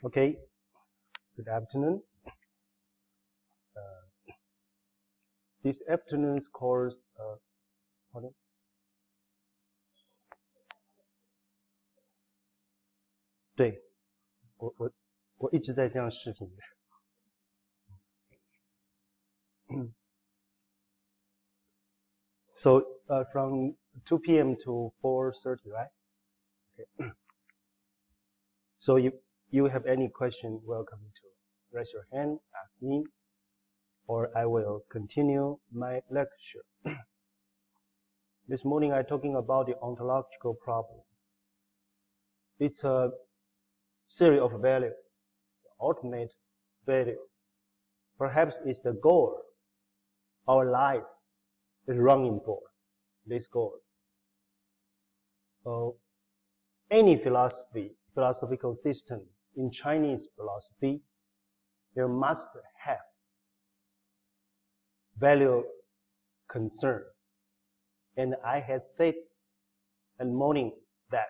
Okay, good afternoon. This afternoon's course, pardon? 对，我一直在这样视频。So from 2 p.m. to 4:30, right? Okay. So if you have any question, welcome to raise your hand, ask me, or I will continue my lecture. This morning I'm talking about the ontological problem. It's a series of value, ultimate value. Perhaps it's the goal our life is running for, this goal. Any philosophical system in Chinese philosophy, there must have value concern. And I had said and morning that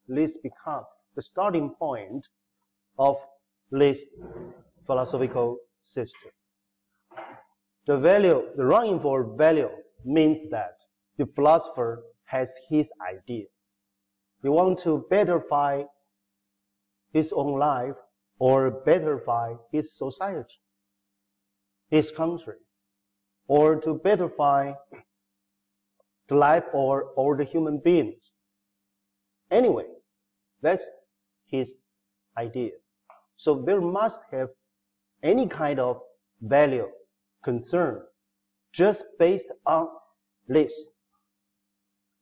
this becomes the starting point of this philosophical system. The running for value means that the philosopher has his idea. He wants to betterify his own life or betterify his society, his country, or to betterify the life or the human beings. Anyway, that's his idea. So there must have any kind of value, concern, just based on this.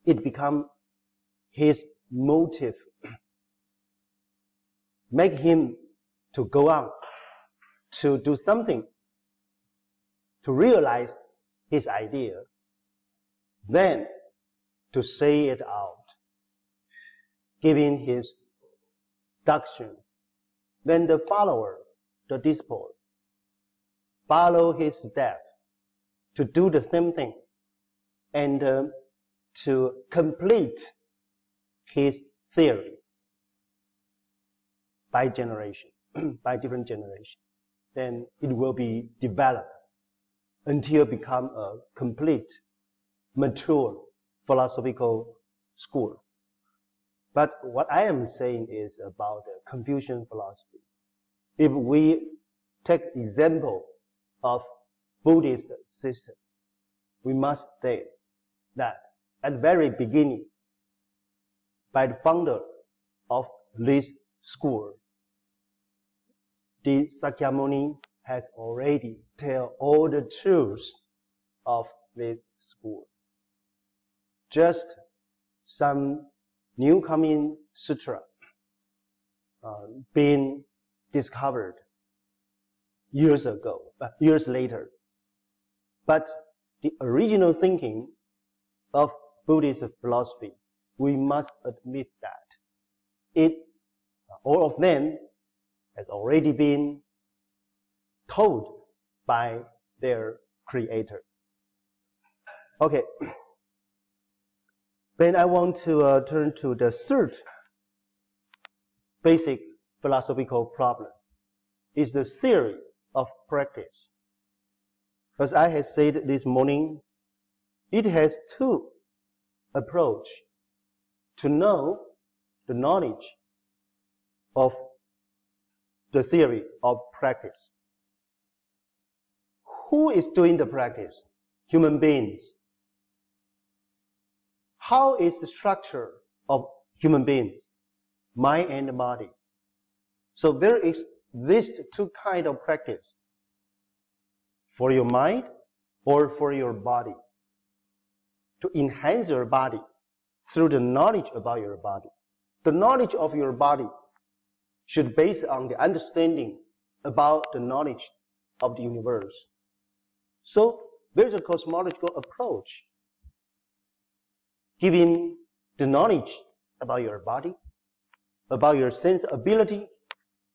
It becomes his motive. Make him to go on, to do something, to realize his idea, then to say it out, giving his doctrine. Then the follower, the disciple, follow his step to do the same thing and to complete his theory by generation, by different generation. Then it will be developed until become a complete, mature philosophical school. But what I am saying is about the Confucian philosophy. If we take example of Buddhist system, we must say that at the very beginning, by the founder of this school, the Sakyamuni has already tell all the truths of this school. Just some new coming sutra being discovered years later. But the original thinking of Buddhist philosophy, we must admit that all of them has already been told by their creator. Okay. Then I want to turn to the third basic philosophical problem. Is the theory of practice. As I had said this morning, it has two approaches to know the knowledge of the theory of practice. Who is doing the practice? Human beings. How is the structure of human beings? Mind and body. So there exist two kinds of practice. For your mind or for your body. To enhance your body through the knowledge about your body. The knowledge of your body should be based on the understanding about the knowledge of the universe. So there's a cosmological approach giving the knowledge about your body, about your sense ability.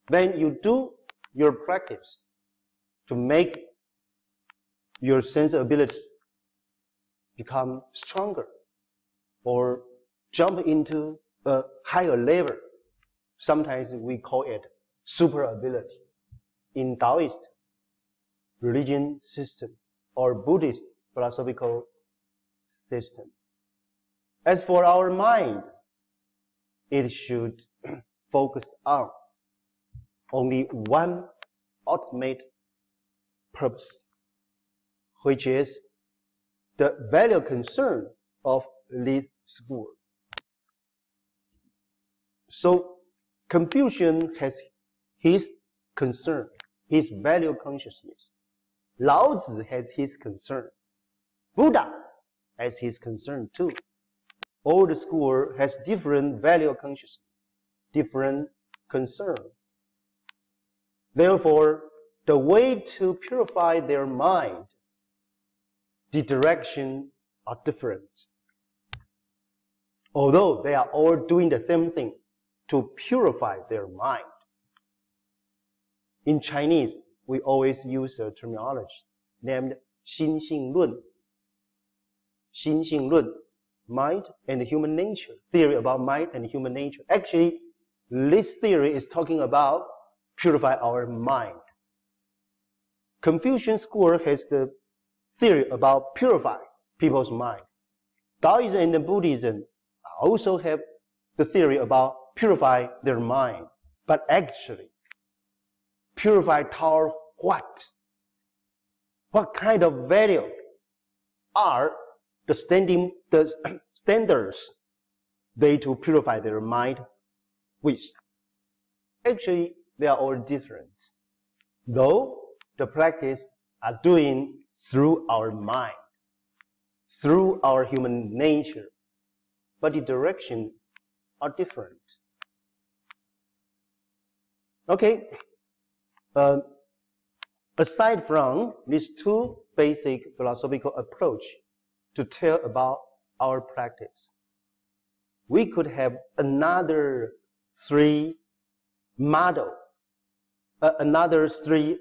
Then you do your practice to make your sense ability become stronger or jump into a higher level. Sometimes we call it super ability in Taoist religion system or Buddhist philosophical system. As for our mind, it should focus on only one ultimate purpose, which is the value concern of this school. So Confucian has his concern, his value consciousness. Lao Tzu has his concern. Buddha has his concern too. All the school has different value consciousness, different concern. Therefore, the way to purify their mind, the direction are different. Although they are all doing the same thing to purify their mind. In Chinese, we always use a terminology named 心性论. 心性论, mind and human nature, theory about mind and human nature. Actually, this theory is talking about purify our mind. Confucian school has the theory about purify people's mind. Taoism and Buddhism also have the theory about purify their mind. But actually, purify toward what? What kind of value are the standards they to purify their mind with? Actually, they are all different. Though the practice are doing through our mind, through our human nature, but the direction are different. Okay, aside from these two basic philosophical approach to tell about our practice, we could have another three model, another three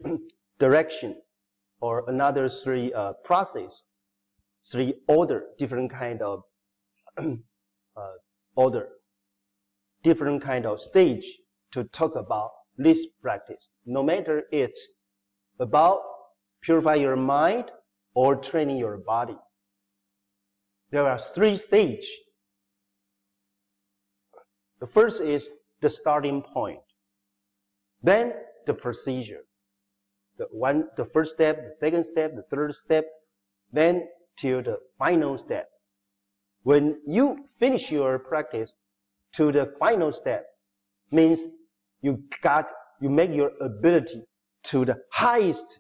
direction, or another three process, three order, different kind of order, different kind of stage to talk about this practice. No matter it's about purify your mind or training your body. There are three stages. The first is the starting point. Then the procedure. The first step, the second step, the third step, then till the final step. When you finish your practice to the final step, means you make your ability to the highest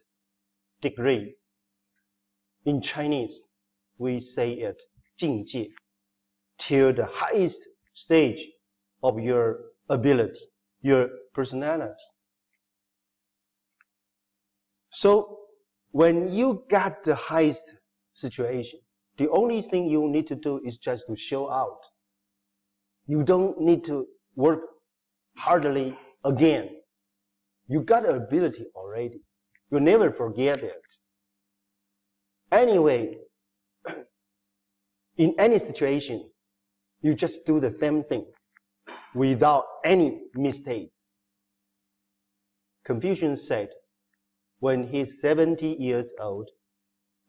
degree. In Chinese, we say it 境界, till the highest stage of your ability, your personality. So when you got the highest situation, the only thing you need to do is just to show out. You don't need to work hardly again. You got the ability already. You never forget it. Anyway, in any situation, you just do the same thing without any mistake. Confucius said, when he's 70 years old,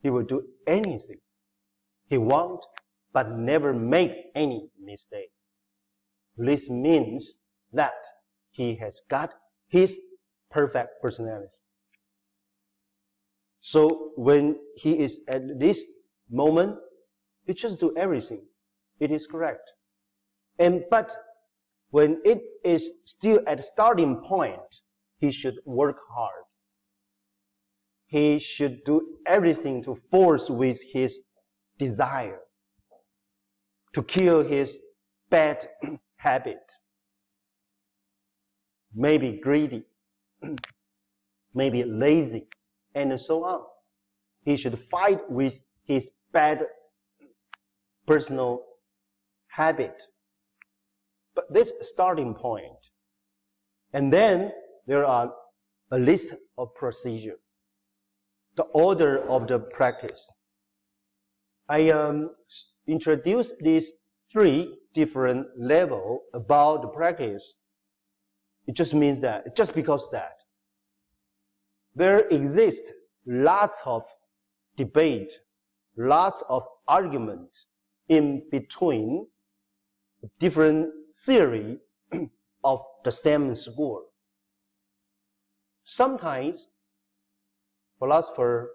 he will do anything he wants, but never make any mistake. This means that he has got his perfect personality. So when he is at this moment, he just do everything. It is correct. But when it is still at the starting point, he should work hard. He should do everything to force with his desire, to kill his bad habit. Maybe greedy, maybe lazy, and so on. He should fight with his bad personal habit. But this starting point. And then there are a list of procedure, the order of the practice. I introduced these three different levels about the practice It just means that, just because that there exists lots of debate, lots of argument in between different theory of the same school. Sometimes philosophers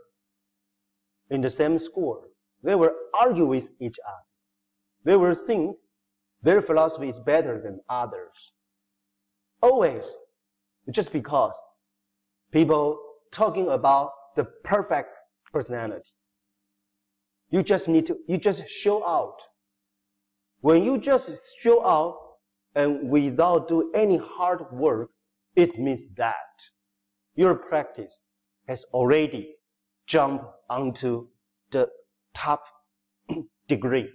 in the same school, they will argue with each other. They will think their philosophy is better than others. Always, just because people talking about the perfect personality. You just show out. When you just show out and without do any hard work, it means that your practice has already jumped onto the top degree.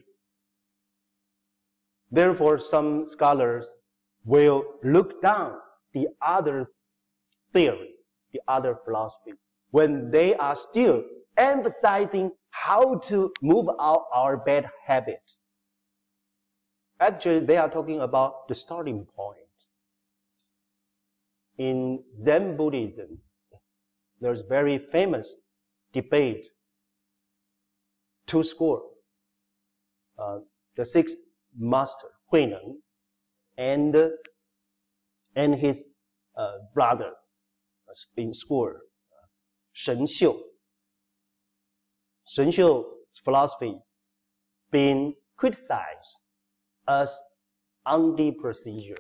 Therefore, some scholars will look down the other theory, the other philosophy, when they are still emphasizing how to move out our bad habit. Actually, they are talking about the starting point. In Zen Buddhism, there's very famous debate, two schools. The sixth master, Huineng, and his brother in school, Shen Xiu. Shen Xiu's philosophy being criticized as anti-procedure.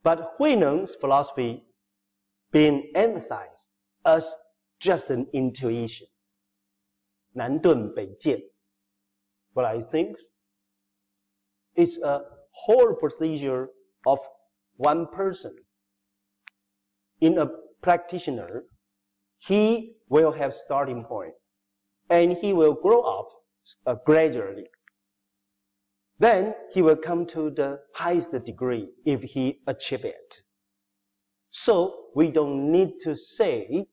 But Huineng's philosophy being emphasized as just an intuition. 南顿北渐. But I think it's a whole procedure of one person. In a practitioner, he will have starting point, and he will grow up gradually. Then he will come to the highest degree if he achieve it. So we don't need to say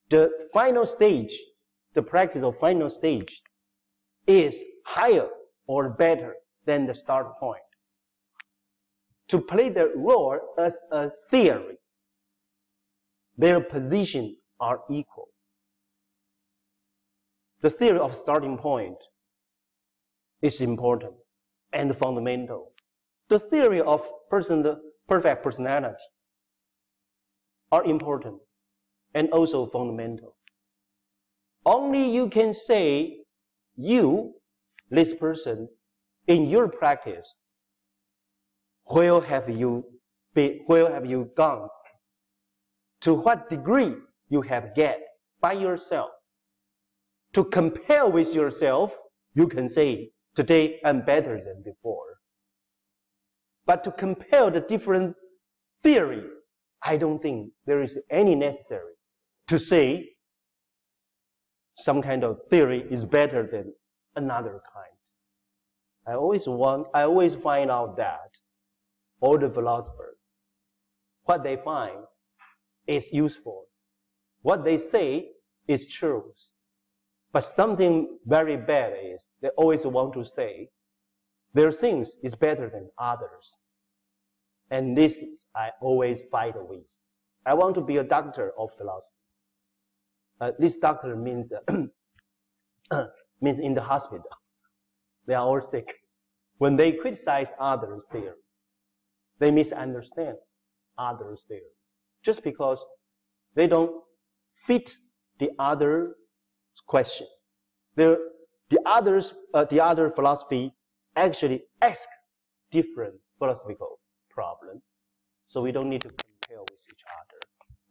the final stage, the practice of final stage is higher or better than the start point. To play the role as a theory, their positions are equal. The theory of starting point is important and fundamental. The theory of perfect personality are important and also fundamental. Only you can say you, this person, in your practice, where have you gone? To what degree you have get by yourself? To compare with yourself, you can say, today I'm better than before. But to compare the different theory, I don't think there is any necessary to say some kind of theory is better than another kind. I always find out that all the philosophers, what they find is useful. What they say is truth. But something very bad is they always want to say their things is better than others. And this is I always fight with. I want to be a doctor of philosophy. This doctor means means in the hospital. They are all sick. When they criticize others' theory, they misunderstand others' theory. Just because they don't fit the other question. The other philosophy actually asks different philosophical problem. So we don't need to compare with each other.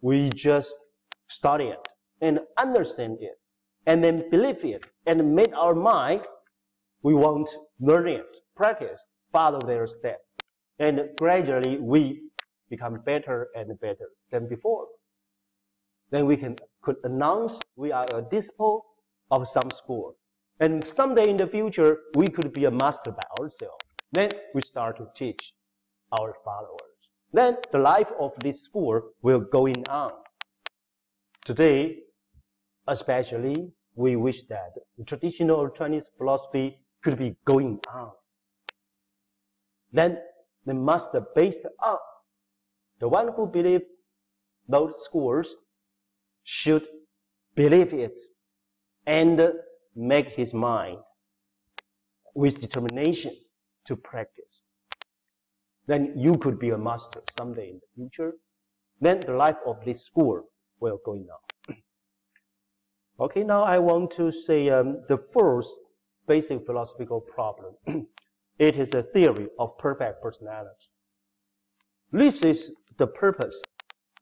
We just study it and understand it and then believe it and make our mind, we want to learn it, practice, follow their step. And gradually we become better and better than before. Then we could announce we are a disciple of some school. And someday in the future, we could be a master by ourselves. Then we start to teach our followers. Then the life of this school will going on. Today, especially, we wish that the traditional Chinese philosophy could be going on. Then they must based up. The one who believes those schools should believe it and make his mind with determination to practice. Then you could be a master someday in the future. Then the life of this school will go on. Okay, now I want to say the first basic philosophical problem. It is a theory of perfect personality. This is the purpose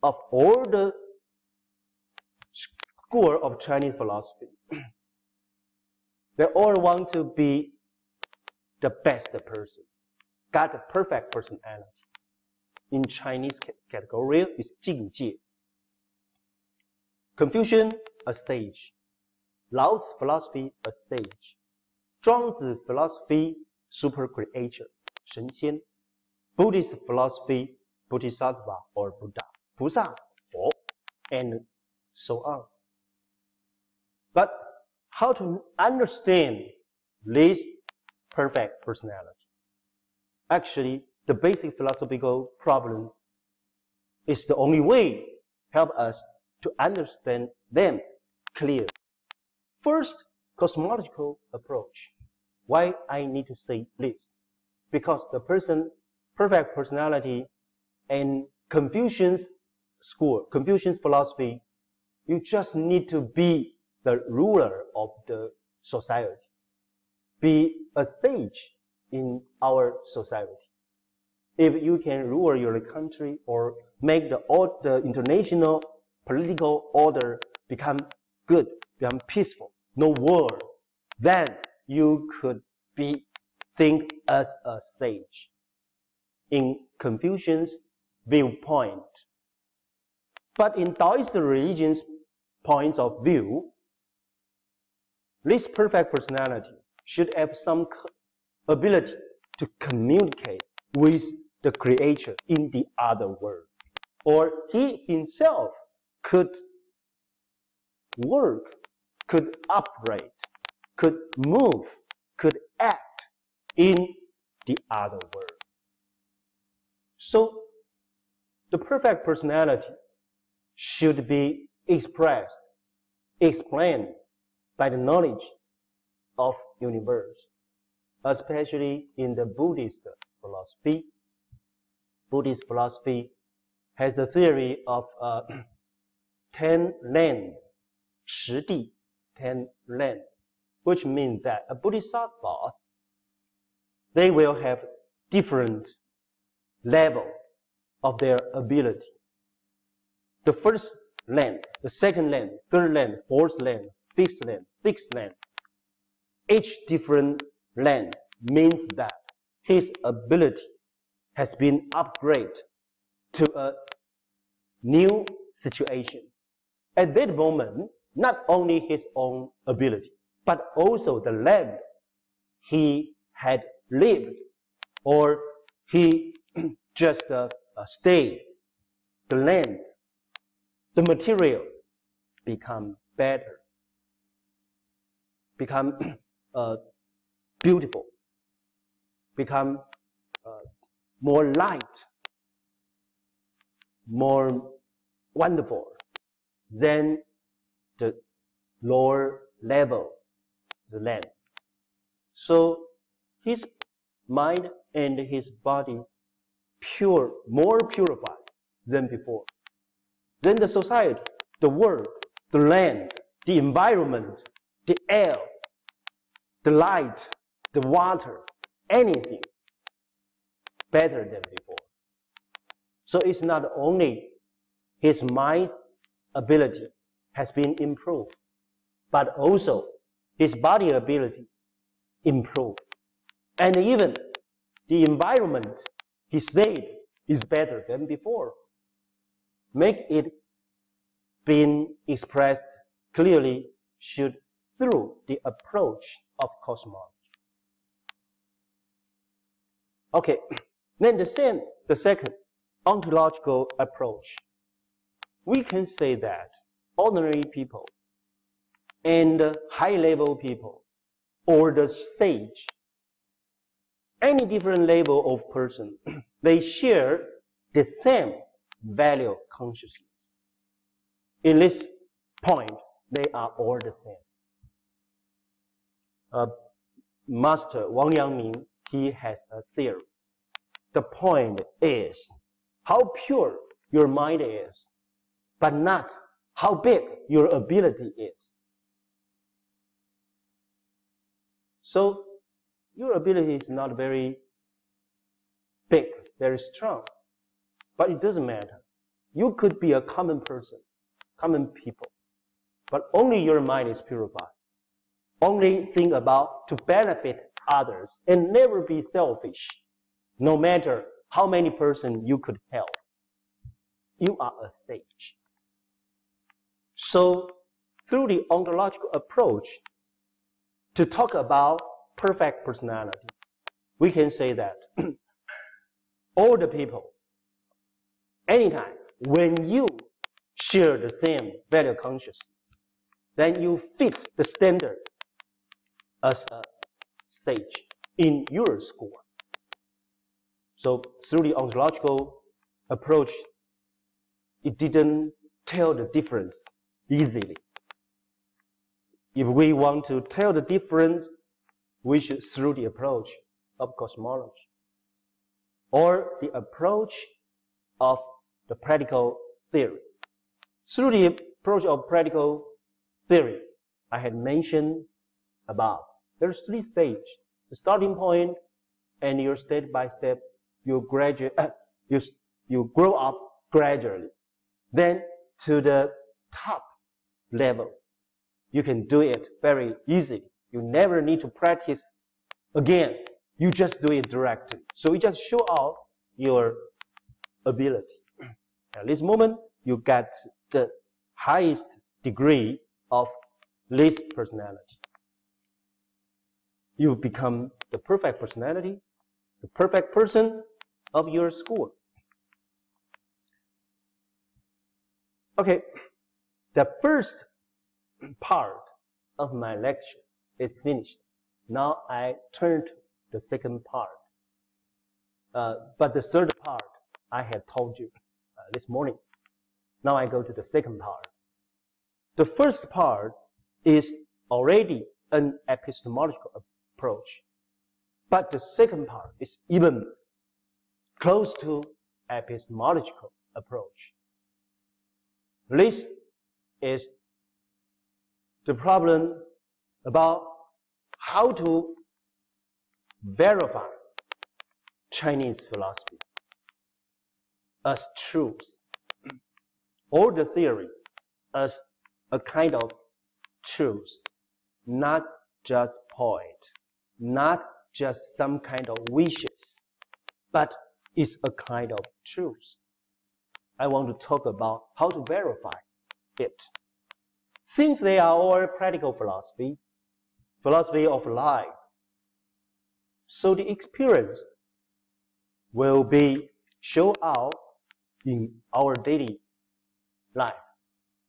of all the school of Chinese philosophy. They all want to be the best person, got a perfect personality. In Chinese category is 境界. Confucian, a stage. Lao's philosophy, a stage. Zhuangzi philosophy, super creator, 神仙. Buddhist philosophy, Bodhisattva or Buddha, 菩萨, 佛, and so on. But how to understand this perfect personality? Actually, the basic philosophical problem is the only way help us to understand them clearly. First, cosmological approach. Why I need to say this? Because the perfect personality and Confucian's school, Confucian's philosophy, you just need to be the ruler of the society, be a sage in our society. If you can rule your country or make the international political order become good, become peaceful, no war, then you could think as a sage. In Confucian's viewpoint. But in Taoist religion's point of view, this perfect personality should have some ability to communicate with the creator in the other world. Or he himself could work, could operate, could move, could act in the other world. So, the perfect personality should be expressed, explained by the knowledge of universe, especially in the Buddhist philosophy. Buddhist philosophy has a theory of 10 land, 10 地, 10 land, which means that a bodhisattva, they will have different level of their ability. The first land, the second land, third land, fourth land, fifth land, sixth land. Each different land means that his ability has been upgraded to a new situation. At that moment, not only his own ability, but also the land he had lived or he just stayed, the land, the material become better, become beautiful, become more light, more wonderful than the lower level, the land. So his mind and his body pure, more purified than before. Then the society, the world, the land, the environment, the air, the light, the water, anything better than before. So it's not only his mind ability has been improved, but also his body ability improved. And even the environment he stayed is better than before. Make it being expressed clearly should through the approach of cosmology. Okay, then the second ontological approach. We can say that ordinary people and high-level people or the sage, any different level of person, they share the same value consciousness. In this point, they are all the same. Master Wang Yangming, he has a theory. The point is how pure your mind is, but not how big your ability is. So your ability is not very big, very strong, but it doesn't matter. You could be a common person, common people, but only your mind is purified. Only think about to benefit others and never be selfish, no matter how many persons you could help. You are a sage. So through the ontological approach, to talk about perfect personality, we can say that all the people, anytime, when you share the same value consciousness, then you fit the standard as a sage in your school. So through the ontological approach, it didn't tell the difference easily. If we want to tell the difference, we should through the approach of cosmology or the approach of the practical theory. Through the approach of practical theory, I had mentioned about there's 3 stages: the starting point, and your step by step, you grow up gradually. Then to the top level, you can do it very easily. You never need to practice again. You just do it directly. So you just show out your ability. At this moment, you get the highest degree of this personality. You become the perfect personality, the perfect person of your school. Okay, the first part of my lecture is finished. Now I turn to the second part. But the third part I had told you this morning. Now I go to the second part. The first part is already an epistemological approach. But the second part is even close to epistemological approach. This is the problem about how to verify Chinese philosophy as truth, or the theory as a kind of truth, not just point, not just some kind of wishes, but it's a kind of truth. I want to talk about how to verify it. Since they are all practical philosophy, philosophy of life, so the experience will be shown out in our daily life.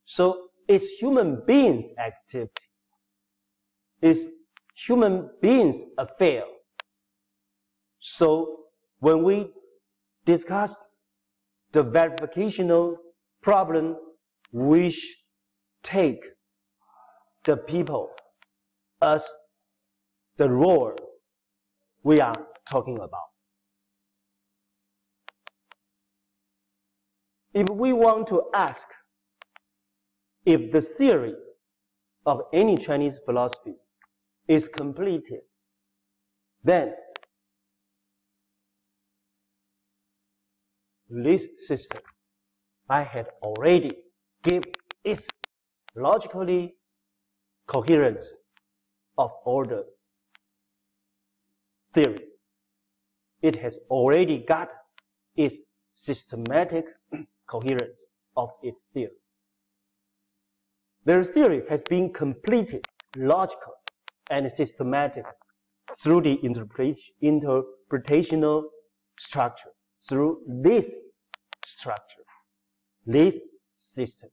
So it's human beings' activity. It's human beings' affair. So when we discuss the verificational problem, we should take the people as the role we are talking about. If we want to ask if the theory of any Chinese philosophy is completed, then this system I had already given its logically coherence of order theory. It has already got its systematic coherence of its theory. Their theory has been completed logical and systematic through the interpretational structure, through this structure, this system.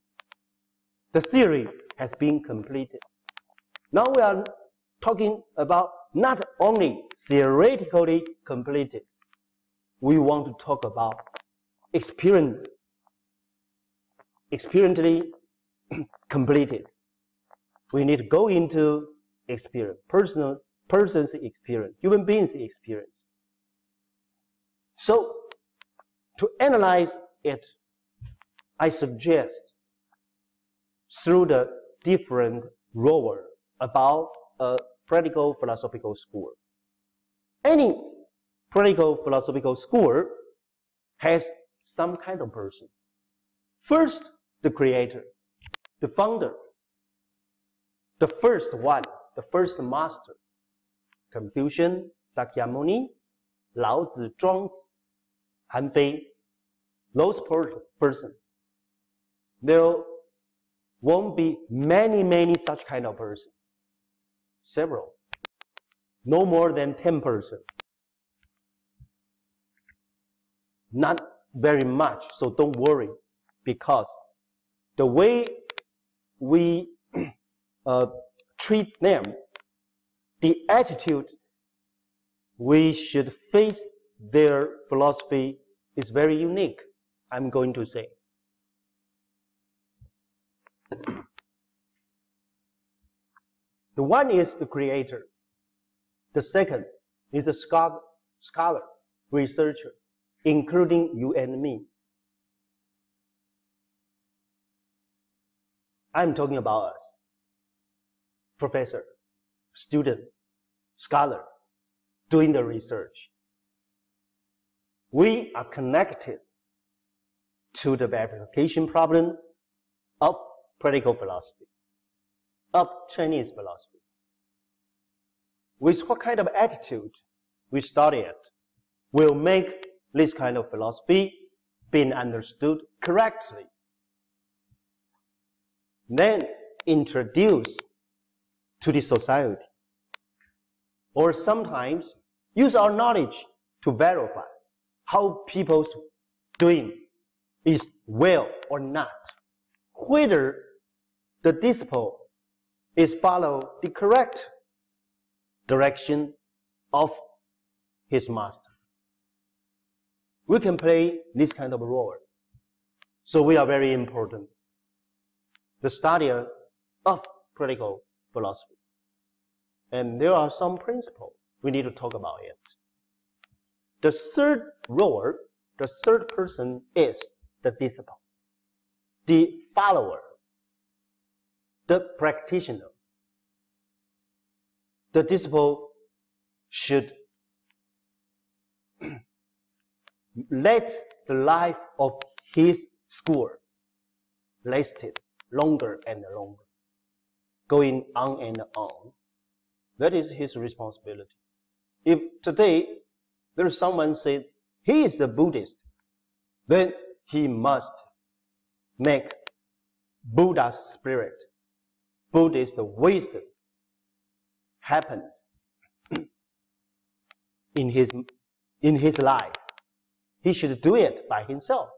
The theory has been completed. Now we are talking about not only theoretically completed, we want to talk about experientially completed. We need to go into experience, person's experience, human beings' experience. So, to analyze it, I suggest through the different role about a practical philosophical school. Any practical philosophical school has some kind of person. First, the creator, the founder, the first one, the first master. Confucian, Sakyamuni, Lao Tzu, Zhuangzi, Han Fei, those person. There won't be many such kind of person. Several. No more than 10 person. Not very much, so don't worry, because the way we treat them, the attitude we should face their philosophy is very unique, I'm going to say. The one is the creator. The second is the scholar, researcher, including you and me. I'm talking about us. Professor, student, scholar, doing the research. We are connected to the verification problem of practical philosophy, of Chinese philosophy. With what kind of attitude we study it will make this kind of philosophy being understood correctly. Then introduce to the society. Or sometimes use our knowledge to verify how people's doing is well or not. Whether the disciple is follow the correct direction of his master. We can play this kind of role. So we are very important. The study of critical philosophy. And there are some principles we need to talk about it. The third role, the third person is the disciple, the follower, the practitioner. The disciple should let the life of his school lasted longer and longer, going on and on. That is his responsibility. If today there is someone said he is a Buddhist, then he must make Buddha's spirit, Buddhist wisdom happen in his life. He should do it by himself.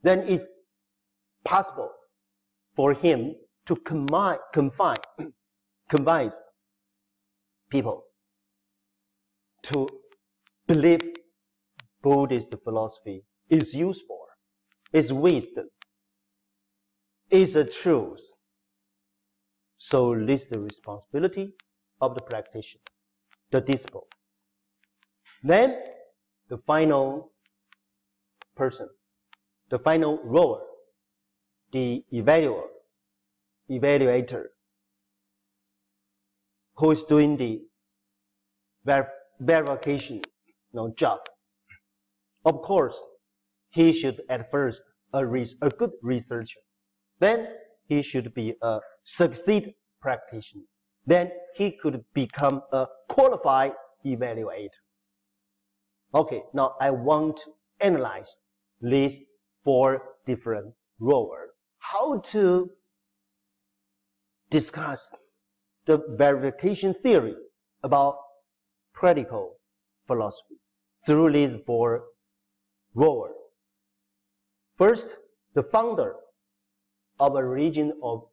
Then it's possible for him to convince people to believe Buddhist philosophy is useful, is wisdom, is the truth. So this is the responsibility of the practitioner, the disciple. Then the final person, the final role, the evaluator, who is doing the verification job. Of course, he should at first a good researcher. Then he should be a succeed practitioner. Then he could become a qualified evaluator. Okay, now I want to analyze these 4 different roles. How to discuss the verification theory about practical philosophy through these 4 roles. First, the founder of a religion or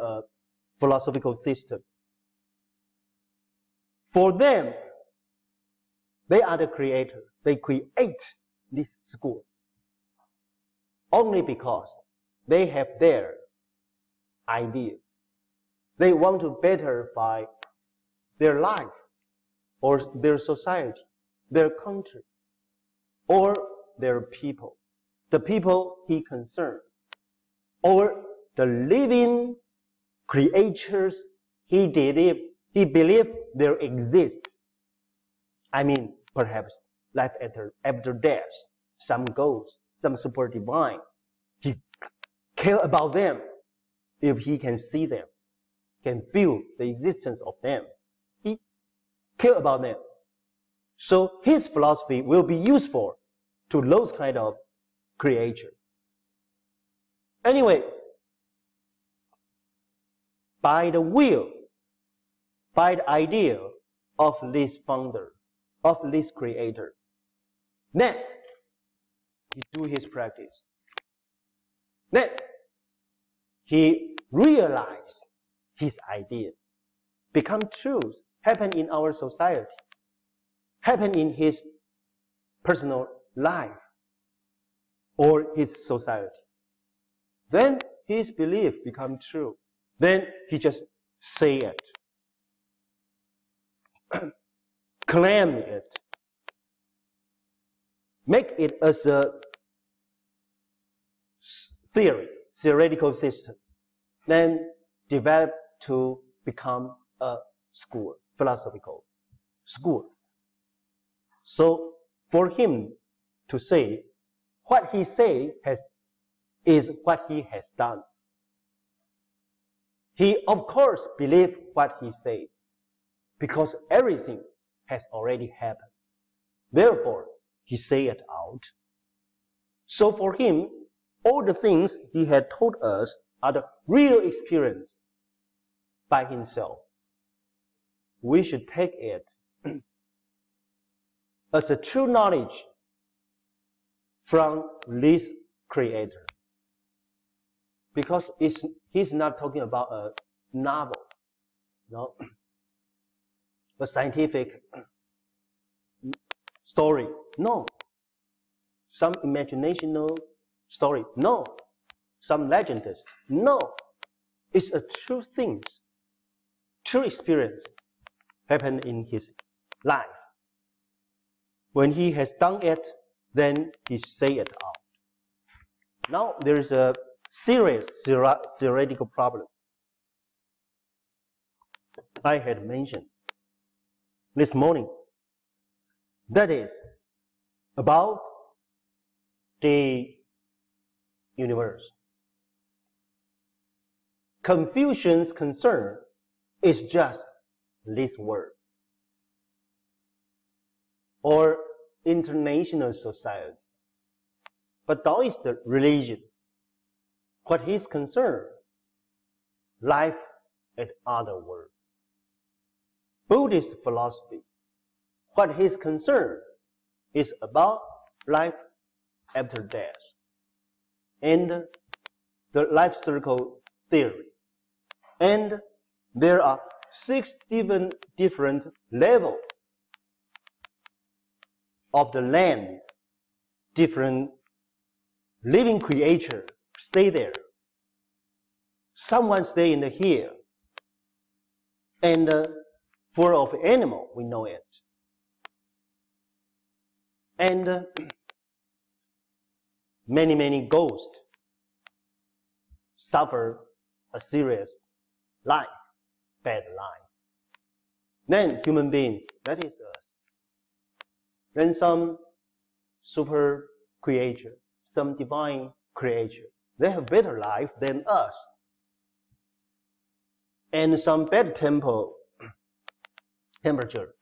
a philosophical system. For them, they are the creator. They create this school only because they have their idea. They want to betterify their life or their society, their country, or their people, the people he concerned, or the living creatures he believed there exist. I mean, perhaps life after death, some ghosts, some super divine. He cares about them if he can see them, can feel the existence of them. He cares about them. So his philosophy will be useful to those kind of creatures. Anyway, by the will, by the idea of this founder, of this creator, then he do his practice. Then he realize his idea, become truth, happen in our society, happen in his personal life or his society. Then his belief become true. Then he just say it, claim it, make it as a theory, theoretical system, then develop to become a school, philosophical school. So for him to say what he say is what he has done. He of course believe what he said because everything has already happened. Therefore, he say it out. So for him, all the things he had told us are the real experience by himself. We should take it as a true knowledge from this creator. Because he's not talking about a novel, no, a scientific story, no, some imaginational story, no, some legendist, no. It's a true thing, true experience happened in his life. When he has done it, then he say it out. Now there is a serious theoretical problem I had mentioned this morning. That is about the universe. Confucian's concern is just this word, or international society. But Taoist religion, what he's concerned, life and other world. Buddhist philosophy, what he's concerned is about life after death and the life circle theory. And there are 6 different levels of the land, different living creatures stay there. Someone stay in the hill, and for of animal, we know it. And many ghosts suffer a serious life, bad life. Then human beings, that is us. Then some super creature, some divine creature, they have better life than us. And some better temperature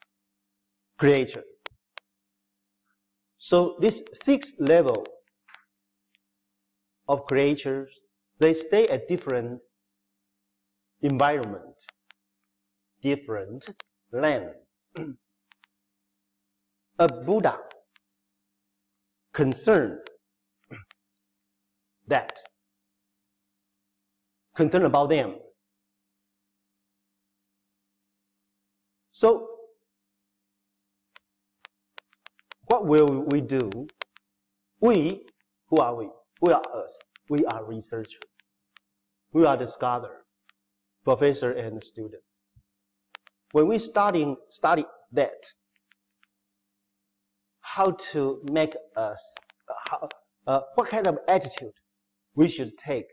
creature. So this 6th level of creatures, they stay at different environment, different land. A Buddha concerned about them. So What will we do? We, who are we? We are us. We are researchers. We are the scholar, professor, and student. When we study that, how to make us, what kind of attitude we should take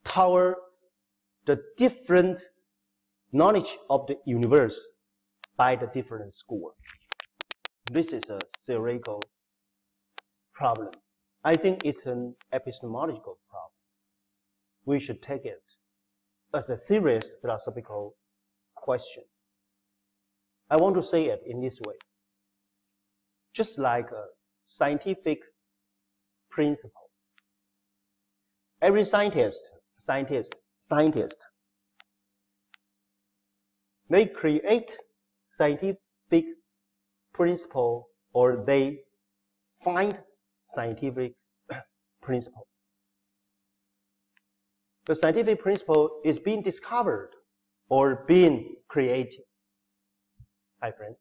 toward the different knowledge of the universe by the different school. This is a theoretical problem. I think it's an epistemological problem. We should take it as a serious philosophical question. I want to say it in this way. Just like a scientific principle. Every scientist, they create scientific principle, or they find scientific principle. The scientific principle is being discovered or being created. My friend,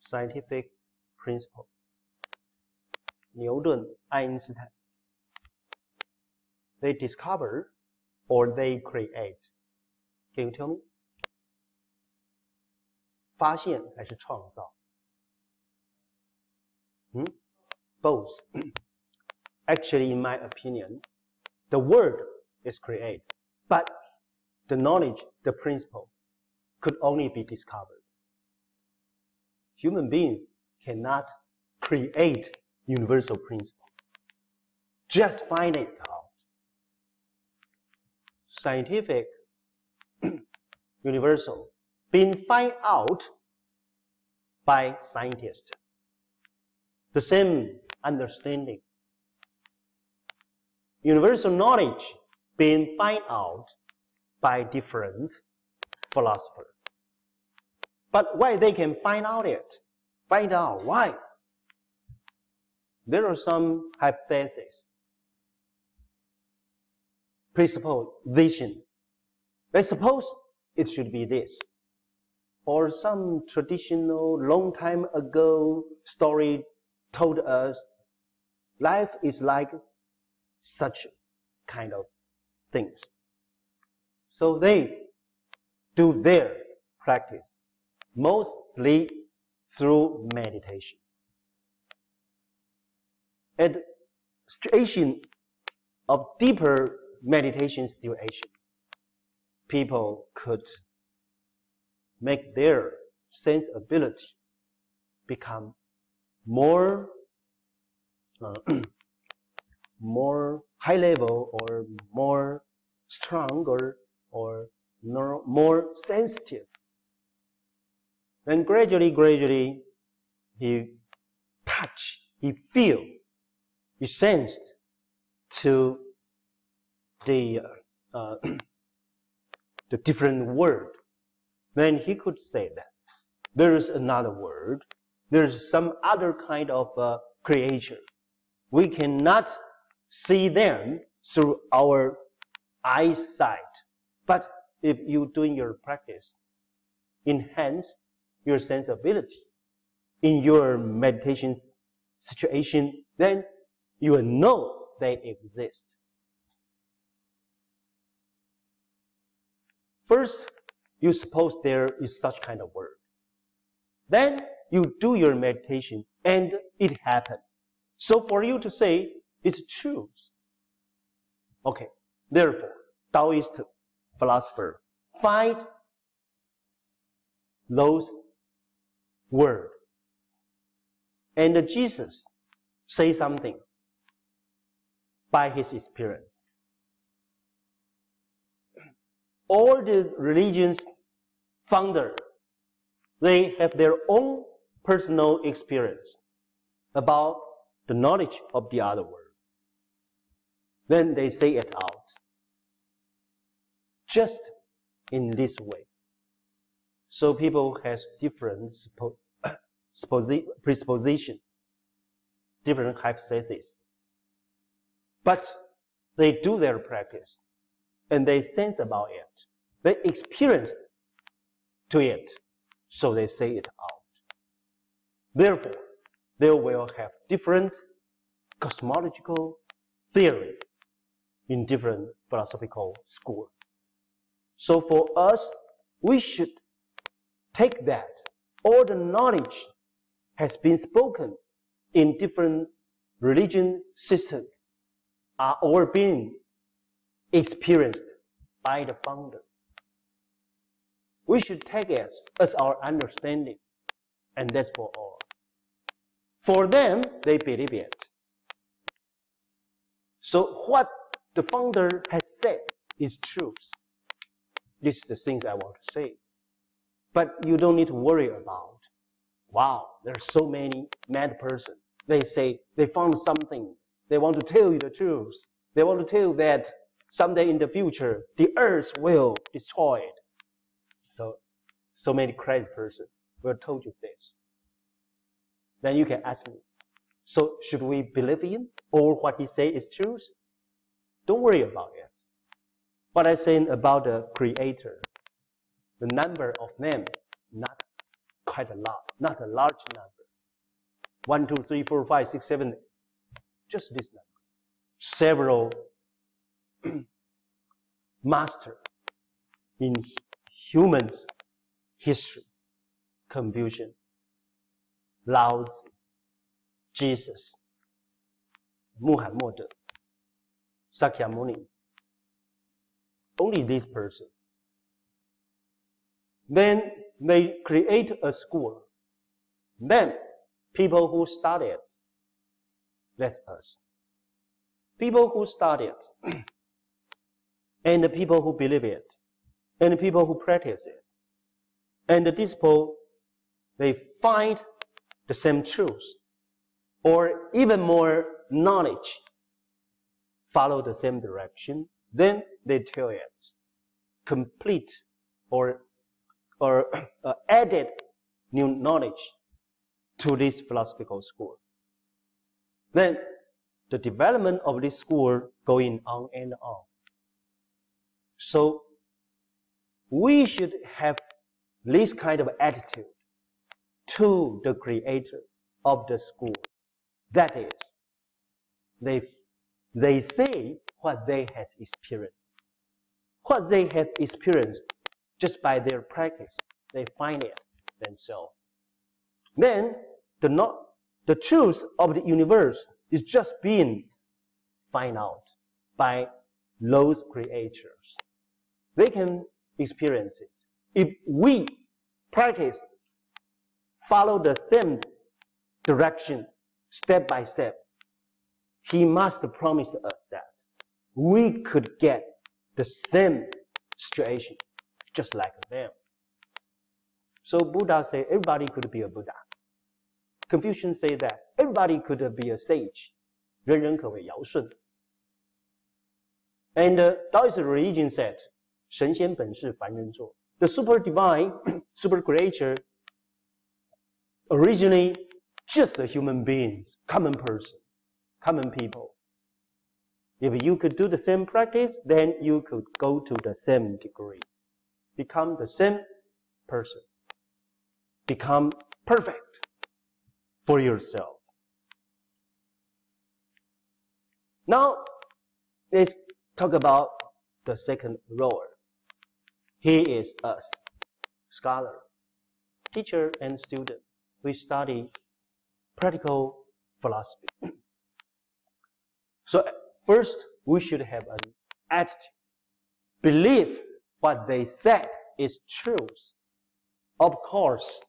scientific principle. Newton, Einstein, they discover or they create. Can you tell me? 发现还是创造？ Both. Actually, in my opinion, the word is create, but the knowledge, the principle, could only be discovered. Human beings cannot create universal principle. Just find it out. Scientific universal being found out by scientists. The same understanding. Universal knowledge being found out by different philosophers. But why they can find out it? Find out why? There are some hypotheses. Presupposition. I suppose it should be this. Or some traditional, long time ago story told us life is like such kind of things. So they do their practice mostly through meditation. At situation of deeper meditation situation, people could make their sensibility become more more high level, or more stronger, or more sensitive. Then gradually he touch, he feel, he sensed to the different word. Then he could say that there is another word, there is some other kind of creature. We cannot see them through our eyesight. But if you doing your practice, enhance your sensibility in your meditation situation, then you will know they exist. First, you suppose there is such kind of word. Then you do your meditation and it happened. So for you to say it's true. Okay, therefore, Taoist philosopher find those words. And Jesus say something by his experience. All the religions founder, they have their own personal experience about the knowledge of the other world. Then they say it out. Just in this way. So people has different presupposition, different hypotheses. But they do their practice and they sense about it. They experience to it. so they say it out. Therefore, they will have different cosmological theory in different philosophical schools. So for us, we should take that all the knowledge has been spoken in different religion systems are all being experienced by the founder. We should take it as our understanding, and that's for all. For them, they believe it. So what the founder has said is truth. This is the things I want to say. But you don't need to worry about, wow, there are so many mad persons. They say they found something. They want to tell you the truth. They want to tell you that someday in the future, the earth will destroy it. So many crazy persons will told you this. Then you can ask me, so should we believe in or what he say is truth? Don't worry about it. What I'm saying about the Creator, the number of them, not quite a lot, not a large number. 1, 2, 3, 4, 5, 6, 7, just this number. Several masters in humans' history. Confucius, Lao Tzu, Jesus, Muhammad, Sakyamuni. Only this person. Then they create a school. Then people who studied, that's us. People who studied, and the people who believe it, and the people who practice it. And the people, they find the same truth, or even more knowledge, follow the same direction, then they tell it, complete or added new knowledge to this philosophical school. Then the development of this school going on and on. So we should have this kind of attitude to the creator of the school. That is, they say what they have experienced. What they have experienced just by their practice, they find it themselves. Then the truth of the universe is just being found out by those creators. They can experience it. If we practice, follow the same direction, step by step, he must promise us that we could get the same situation, just like them. So Buddha said everybody could be a Buddha. Confucius said that everybody could be a sage. 人人可为尧舜. And Taoist religion said, 神仙本是凡人做. The super divine, super creature, originally just a human beings, common person, common people. If you could do the same practice, then you could go to the same degree, become the same person, become perfect for yourself. Now, let's talk about the second rower. He is us, scholar, teacher, and student. We study practical philosophy. So first, we should have an attitude. Believe what they said is truth. Of course,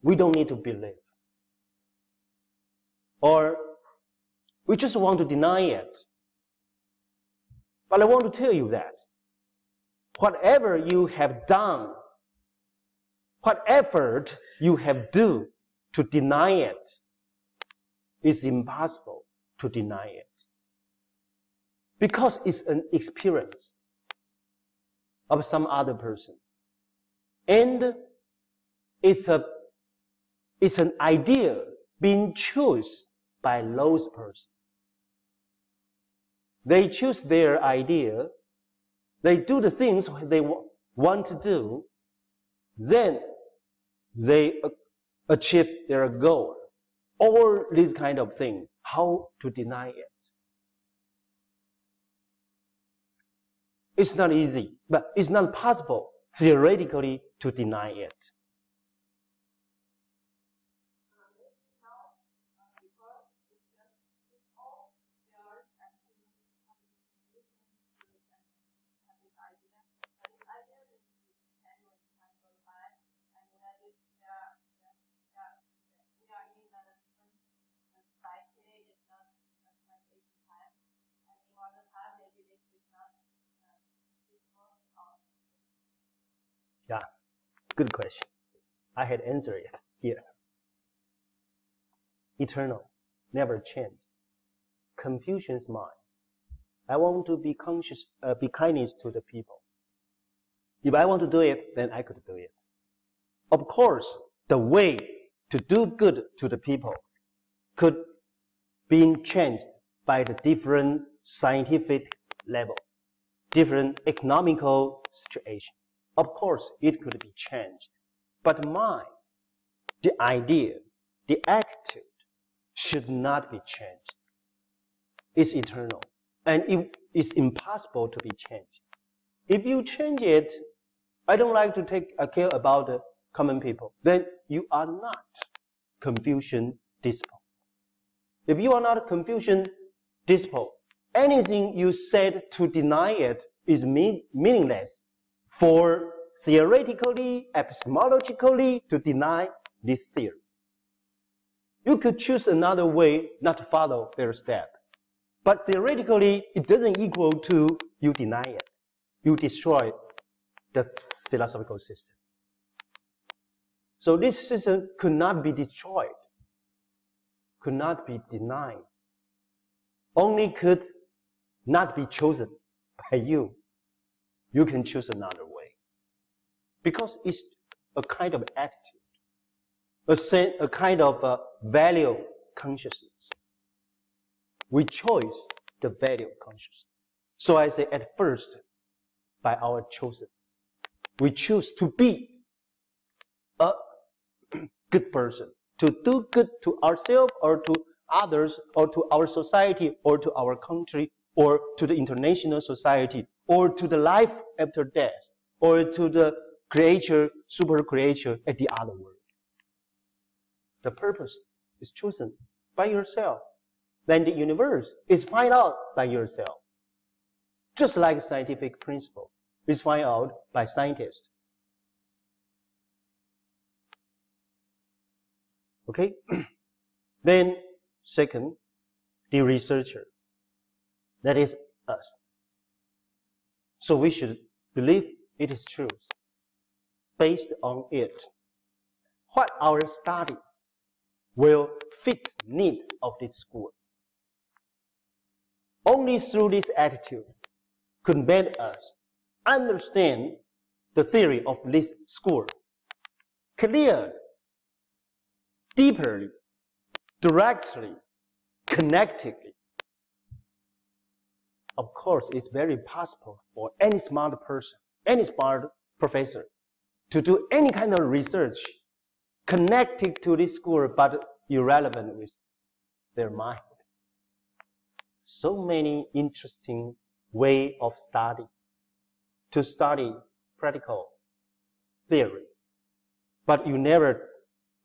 we don't need to believe. Or we just want to deny it. But I want to tell you that whatever you have done, what effort you have done to deny it, is impossible to deny it. Because it's an experience of some other person. And it's an idea being chosen by those persons. They choose their idea, they do the things they want to do, then they achieve their goal, all these kind of things, how to deny it? It's not easy, but it's not possible theoretically to deny it. Yeah, good question. I had answered it here. Eternal, never change. Confucian's mind. I want to be conscious, be kindness to the people. If I want to do it, then I could do it. Of course, the way to do good to the people could be changed by the different scientific level, different economical situation. Of course, it could be changed. But mind, the idea, the attitude should not be changed. It's eternal. And it is impossible to be changed. If you change it, I don't like to take care about the common people, then you are not Confucian disciple. If you are not a Confucian disciple, anything you said to deny it is meaningless. For theoretically, epistemologically, to deny this theory. You could choose another way not to follow their step. But theoretically, it doesn't equal to you deny it. You destroy the philosophical system. So this system could not be destroyed, could not be denied, only could not be chosen by you. You can choose another way. Because it's a kind of attitude, a kind of value consciousness. We choose the value consciousness. So I say at first, by our chosen. We choose to be a good person, to do good to ourselves or to others or to our society or to our country or to the international society or to the life after death or to the creature, super creature at the other world. The purpose is chosen by yourself. Then the universe is found out by yourself. Just like scientific principle is found out by scientists. Okay? Then, second, the researcher. That is us. So we should believe it is truth. Based on it, what our study will fit need of this school. Only through this attitude could make us understand the theory of this school clearly, deeply, directly, connectedly. Of course, it's very possible for any smart person, any smart professor to do any kind of research connected to this school but irrelevant with their mind. So many interesting way of study to study practical theory, but you never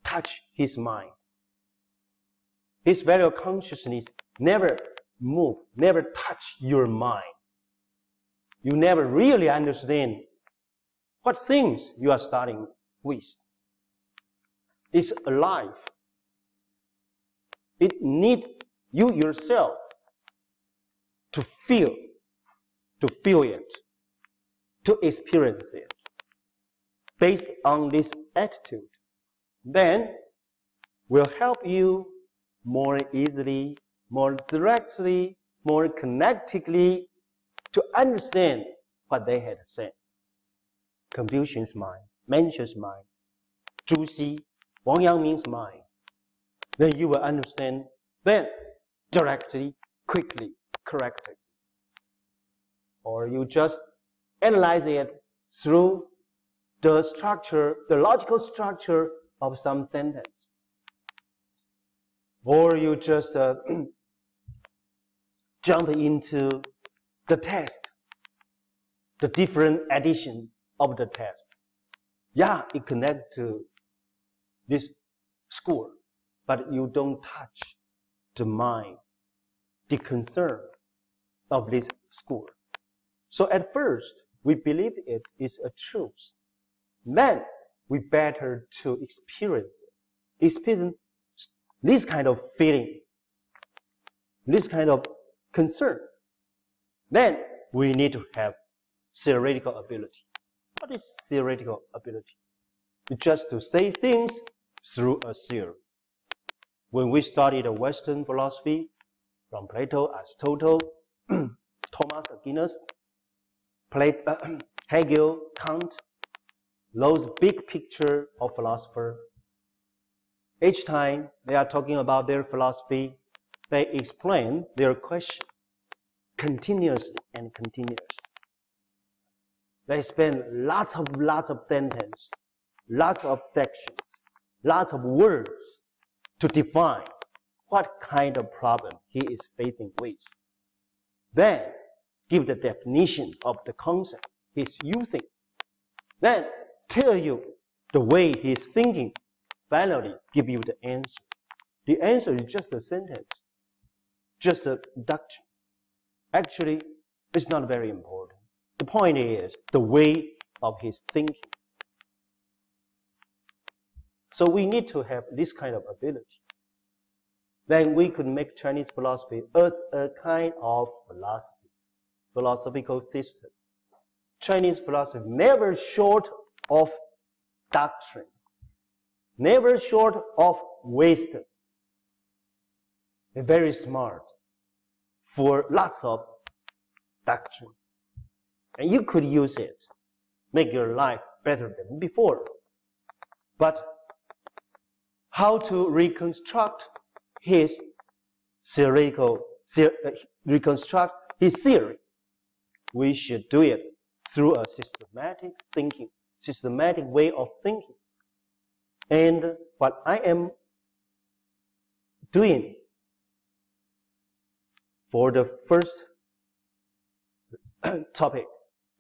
touch his mind. His value consciousness never move, never touch your mind. You never really understand what things you are studying with. It's alive. It needs you yourself to feel it, to experience it. Based on this attitude, then will help you more easily, more directly, more connectedly to understand what they had said. Confucian's mind, Mencius's mind, Zhu Xi, Wang Yangming's mind. Then you will understand then directly, quickly, correctly. Or you just analyze it through the structure, the logical structure of some sentence, or you just jump into the test, the different edition of the test. Yeah, it connects to this school, but you don't touch the mind, the concern of this school. So at first, we believe it is a truth. Then we better to experience this kind of feeling, this kind of concern. Then we need to have theoretical ability. What is theoretical ability? It's just to say things through a theory. When we studied Western philosophy, from Plato, Aristotle, Thomas Aquinas, Hegel, Kant, those big picture of philosopher, each time they are talking about their philosophy, they explain their question continuously and continuously. They spend lots of sentences, lots of sections, lots of words to define what kind of problem he is facing with. Then give the definition of the concept he's using. Then tell you the way he's thinking. Finally, give you the answer. The answer is just a sentence, just a deduction. Actually, it's not very important. The point is the way of his thinking. So we need to have this kind of ability. Then we could make Chinese philosophy as a kind of philosophy, philosophical system. Chinese philosophy never short of doctrine, never short of wisdom. They're very smart for lots of doctrine. And you could use it, make your life better than before. But how to reconstruct his reconstruct his theory? We should do it through a systematic thinking, systematic way of thinking. And what I am doing for the first topic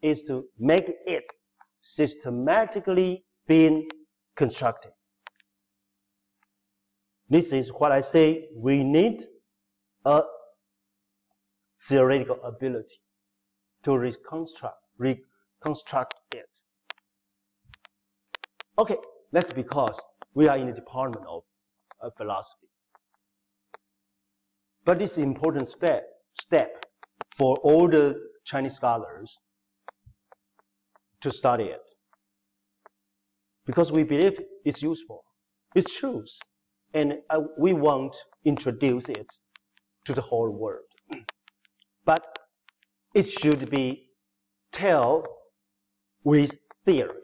is to make it systematically being constructed. This is what I say, we need a theoretical ability to reconstruct it. Okay, that's because we are in the department of philosophy. But it's an important step for all the Chinese scholars to study it. Because we believe it's useful, it's truth, and we want to introduce it to the whole world. But it should be told with theory,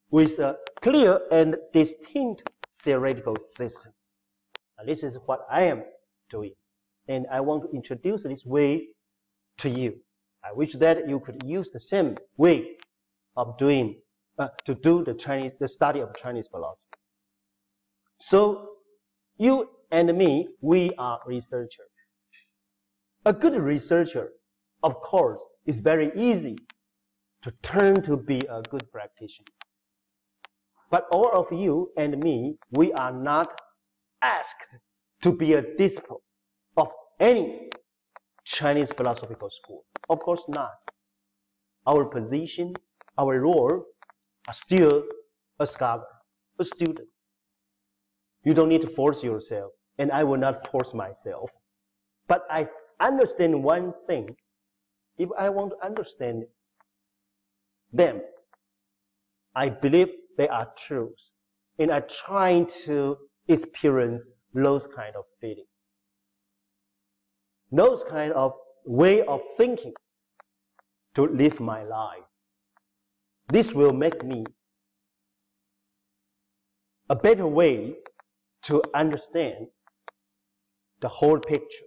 with a clear and distinct theoretical system. And this is what I am doing. And I want to introduce this way to you. I wish that you could use the same way of doing, to do the study of Chinese philosophy. So, you and me, we are researchers. A good researcher, of course, is very easy to turn to be a good practitioner. But all of you and me, we are not asked to be a disciple of any Chinese philosophical school. Of course not. Our position, our role, are still a scholar, a student. You don't need to force yourself, and I will not force myself. But I understand one thing. If I want to understand them, I believe they are truths, and I'm trying to experience those kind of feelings, those kind of way of thinking to live my life. This will make me a better way to understand the whole picture,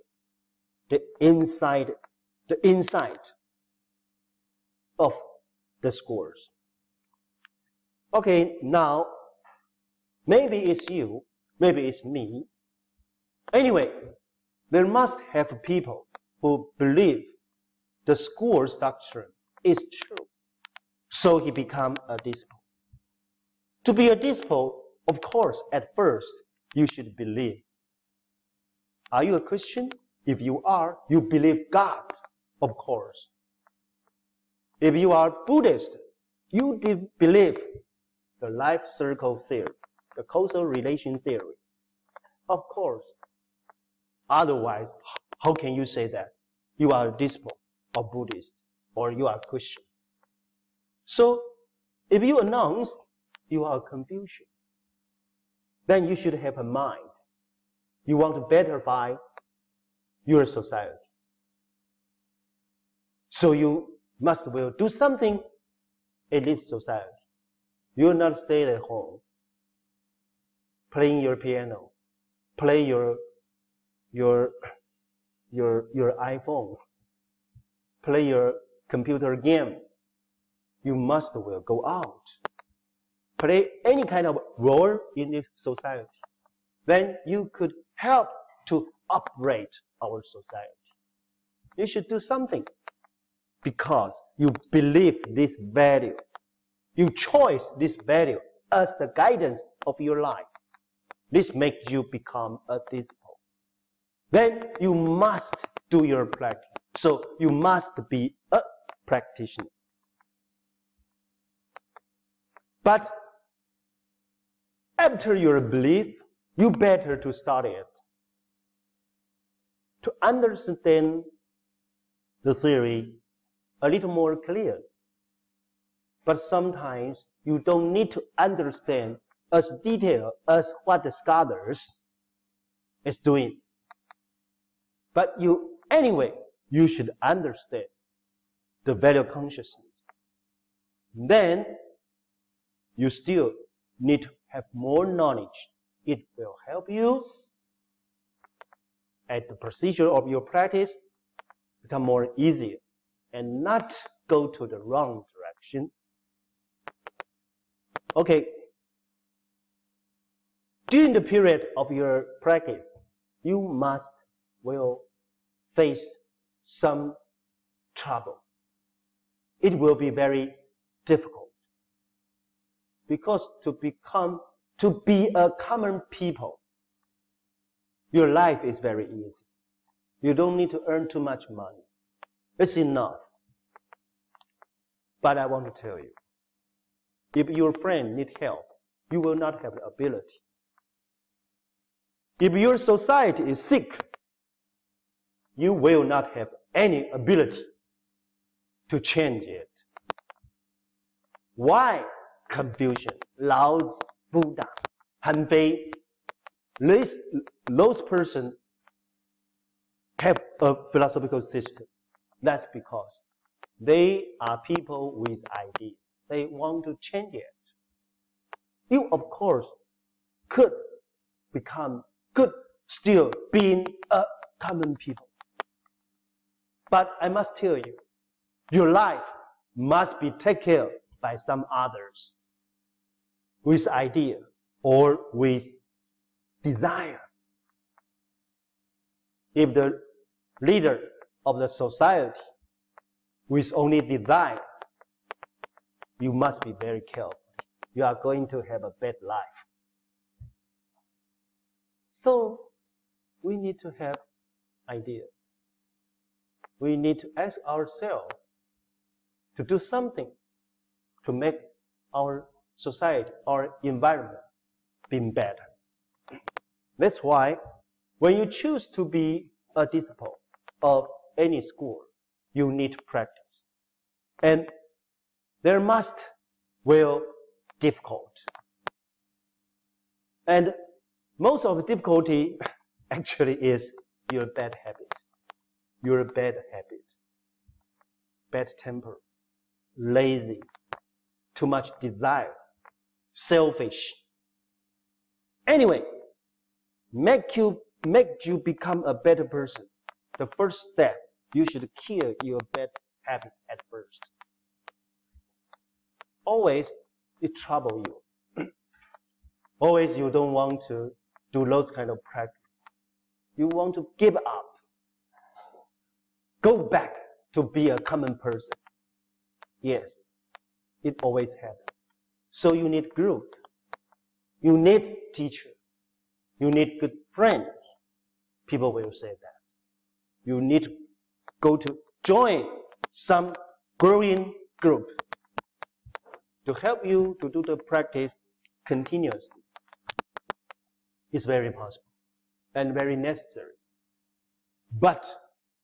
the insight of the scores. Okay, now Maybe it's you, maybe it's me. Anyway, there must have people who believe the school's doctrine is true. So he become a disciple. To be a disciple, of course, at first, you should believe. Are you a Christian? If you are, you believe God, of course. If you are Buddhist, you believe the life circle theory, the causal relation theory. Of course. Otherwise, how can you say that you are a disciple of Buddhist or you are Christian? So, if you announce you are Confucian, then you should have a mind. You want to betterify your society. So you must will do something in this society. You will not stay at home playing your piano, play your iPhone, play your computer game. You must will go out, play any kind of role in this society. Then you could help to upgrade our society. You should do something because you believe this value. You choose this value as the guidance of your life. This makes you become a disciple. Then you must do your practice. So you must be a practitioner. But after your belief, you better to study it. To understand the theory a little more clear. But sometimes you don't need to understand as detailed as what the scholars is doing. But anyway, you should understand the value of consciousness. Then you still need to have more knowledge. It will help you at the procedure of your practice become more easier and not go to the wrong direction. Okay. During the period of your practice, you will face some trouble. It will be very difficult. Because to be a common people, your life is very easy. You don't need to earn too much money. It's enough. But I want to tell you, if your friend needs help, you will not have the ability. If your society is sick, you will not have any ability to change it. Why? Confucian, Lao Tzu, Buddha, Han Fei, those persons have a philosophical system. That's because they are people with ideas. They want to change it. You, of course, could still being a common people. But I must tell you, your life must be taken care of by some others with idea or with desire. If the leader of the society with only desire, you must be very careful. You are going to have a bad life. So we need to have idea. We need to ask ourselves to do something to make our society, our environment be better. That's why when you choose to be a disciple of any school, you need practice. And there will difficult. And most of the difficulty actually is your bad habit. Your bad habit. Bad temper. Lazy. Too much desire. Selfish. Anyway, make you become a better person. The first step, you should kill your bad habit at first. Always, it troubles you. Always you don't want to do those kind of practice. You want to give up. Go back to be a common person. Yes, it always happens. So you need group. You need teacher. You need good friends. People will say that. You need to go to join some growing group to help you to do the practice continuously. It's very possible and very necessary. But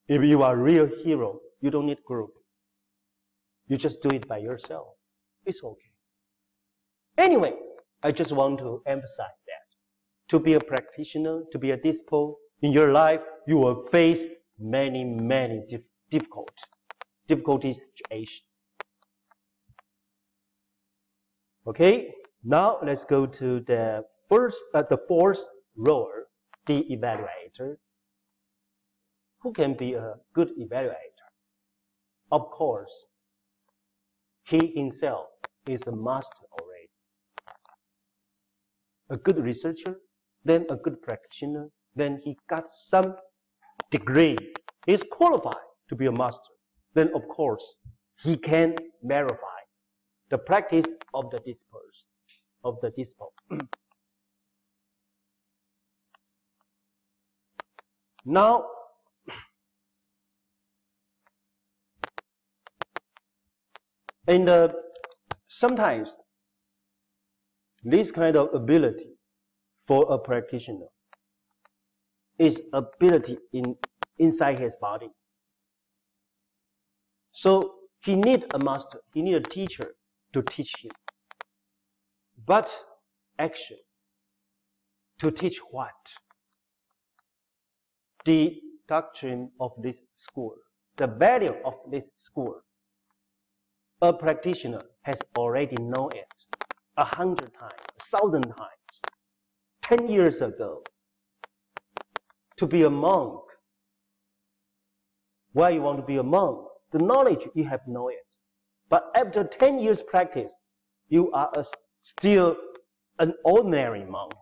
if you are a real hero, you don't need group. You just do it by yourself. It's okay. Anyway, I just want to emphasize that. To be a practitioner, to be a disciple, in your life, you will face many difficult situations. Okay, now let's go to the fourth role, the evaluator. Who can be a good evaluator? Of course, he himself is a master already. A good researcher, then a good practitioner, then he got some degree. He's qualified to be a master. Then, of course, he can verify the practice of the disciple. Now, sometimes this kind of ability for a practitioner is ability inside his body. So he needs a master, he needs a teacher to teach him. But actually, to teach what? The doctrine of this school, the value of this school. A practitioner has already known it 100 times, 1,000 times, 10 years ago. To be a monk. Why you want to be a monk? The knowledge you have known it. But after 10 years practice, you are still an ordinary monk.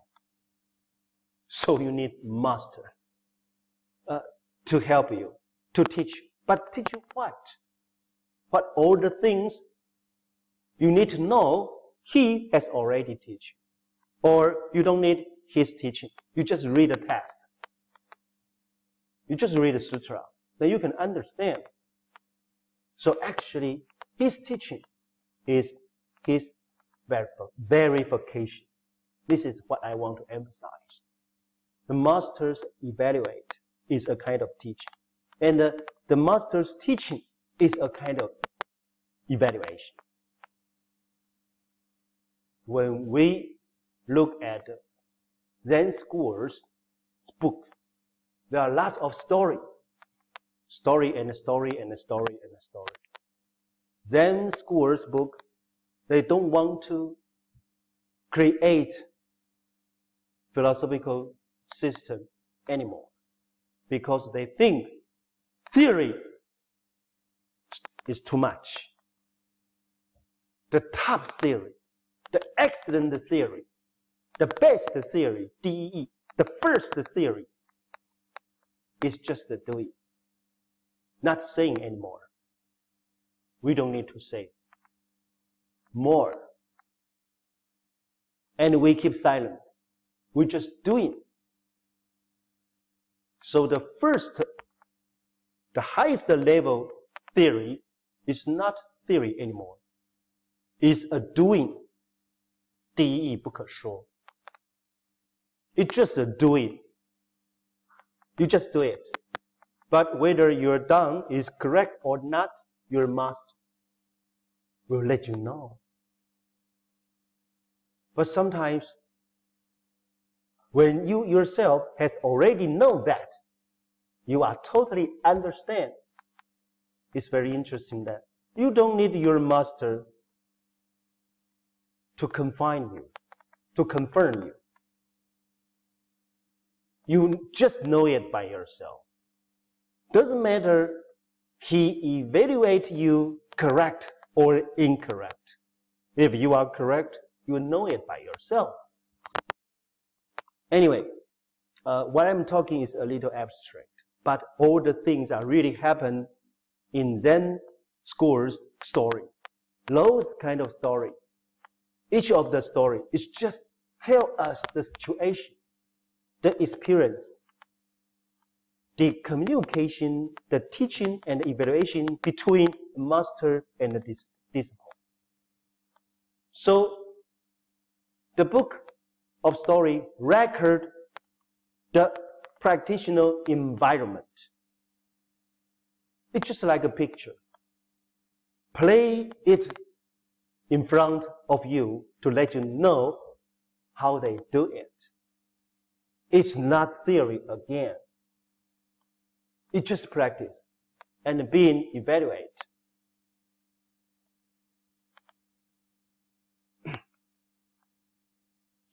So you need master to help you, to teach you. But teach you what? What all the things you need to know, he has already taught you. Or you don't need his teaching. You just read a text. You just read a sutra. Then you can understand. So actually, his teaching is his verification. This is what I want to emphasize. The master's evaluate is a kind of teaching. And the master's teaching is a kind of evaluation. When we look at Zen school's book, there are lots of story and a story and a story and a story. Zen school's book, they don't want to create philosophical system anymore because they think theory is too much. The top theory, the excellent theory, the best theory, DEE, the first theory is just the doing, not saying anymore. We don't need to say more. And we keep silent. We're just doing. So the highest level theory is not theory anymore. It's a doing. 第一不可说. It's just a doing. You just do it. But whether your done is correct or not, your master will let you know. But sometimes, when you yourself has already known that, you are totally understand. It's very interesting that you don't need your master to confine you, to confirm you. You just know it by yourself. Doesn't matter he evaluates you correct or incorrect. If you are correct, you know it by yourself. Anyway, what I'm talking is a little abstract, but all the things that really happen in Zen school's story, those kind of story, each of the story is just tell us the situation, the experience, the communication, the teaching and the evaluation between the master and the disciple. So the book of story record the practitioner environment. It's just like a picture. Play it in front of you to let you know how they do it. It's not theory again. It's just practice and being evaluated.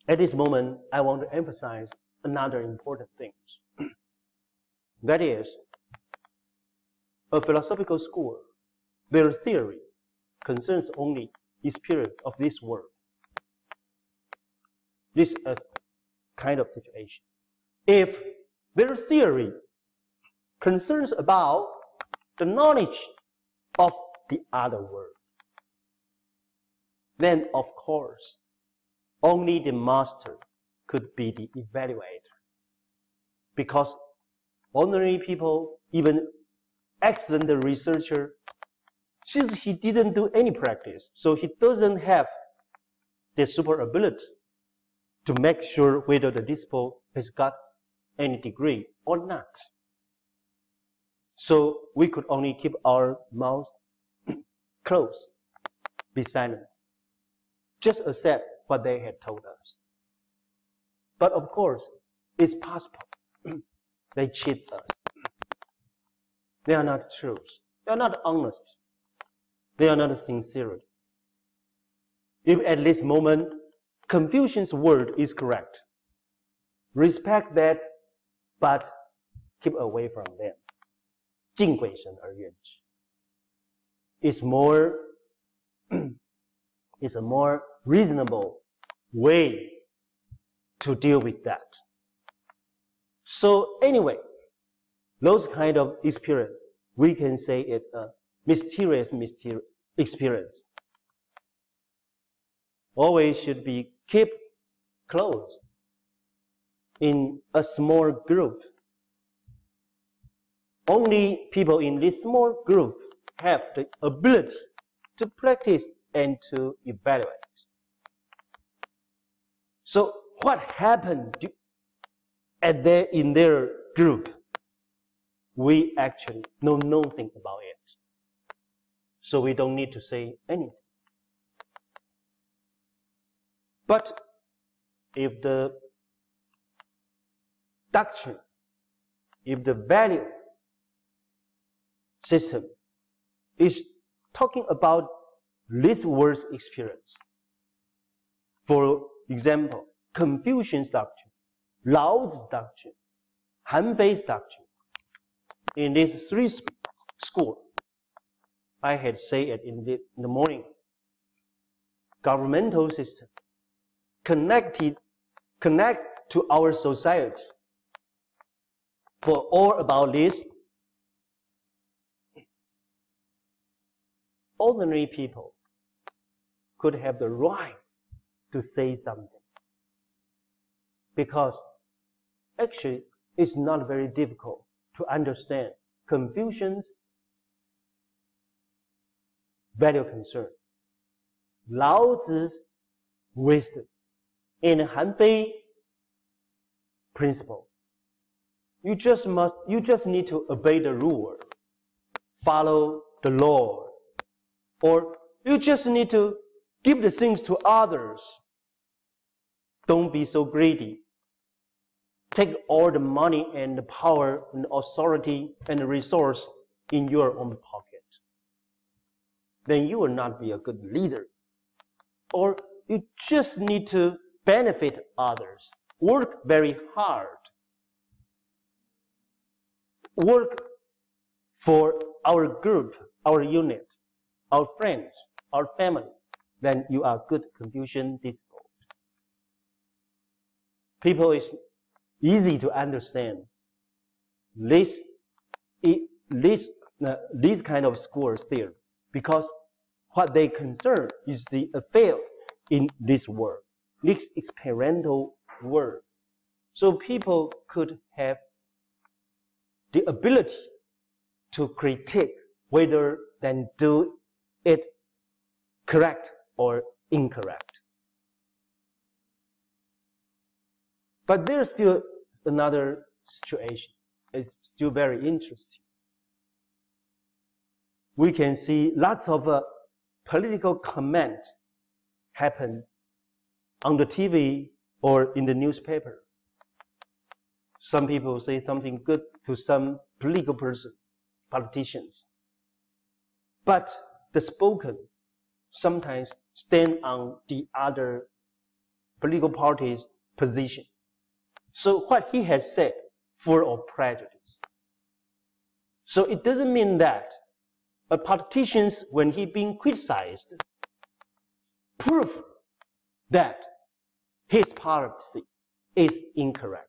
At this moment, I want to emphasize another important thing. That is, a philosophical school, their theory concerns only experience of this world. This is a kind of situation. If their theory concerns about the knowledge of the other world, then of course, only the master could be the evaluator. Because ordinary people, even excellent researcher, since he didn't do any practice, so he doesn't have the super ability to make sure whether the disciple has got any degree or not. So we could only keep our mouth closed, be silent, just accept what they had told us. But of course, it's possible they cheat us. They are not true. They are not honest. They are not sincere. If at this moment Confucian's word is correct, respect that, but keep away from them. 敬鬼神而远之 is a more reasonable way to deal with that. So anyway, those kind of experience, we can say it a mysterious experience. Always should be kept closed in a small group. Only people in this small group have the ability to practice and to evaluate. So what happened in their group? We actually know nothing about it. So we don't need to say anything. But if the doctrine, if the value system is talking about this world's experience, for example, Confucian's doctrine, Lao's doctrine, Han Fei's doctrine, in these three schools, I had said it in the morning, governmental system, connect to our society. For all about this, ordinary people could have the right to say something. Because actually, it's not very difficult to understand Confucian's value concern, Lao's wisdom, and Han Fei principle. You just need to obey the rule, follow the law, or you just need to give the things to others. Don't be so greedy. Take all the money and the power and the authority and the resource in your own pocket. Then you will not be a good leader. Or you just need to benefit others. Work very hard. Work for our group, our unit, our friends, our family. Then you are good Confucian disciple. People is easy to understand this kind of school theory, because what they concern is the affair in this world, this experiential world. So people could have the ability to critique whether they do it correct or incorrect. But there's still another situation. It's still very interesting. We can see lots of political comment happen on the TV or in the newspaper. Some people say something good to some political person, politicians. But the spoken sometimes stand on the other political party's position. So what he has said, full of prejudice. So it doesn't mean that a politician, when he being criticized, prove that his policy is incorrect.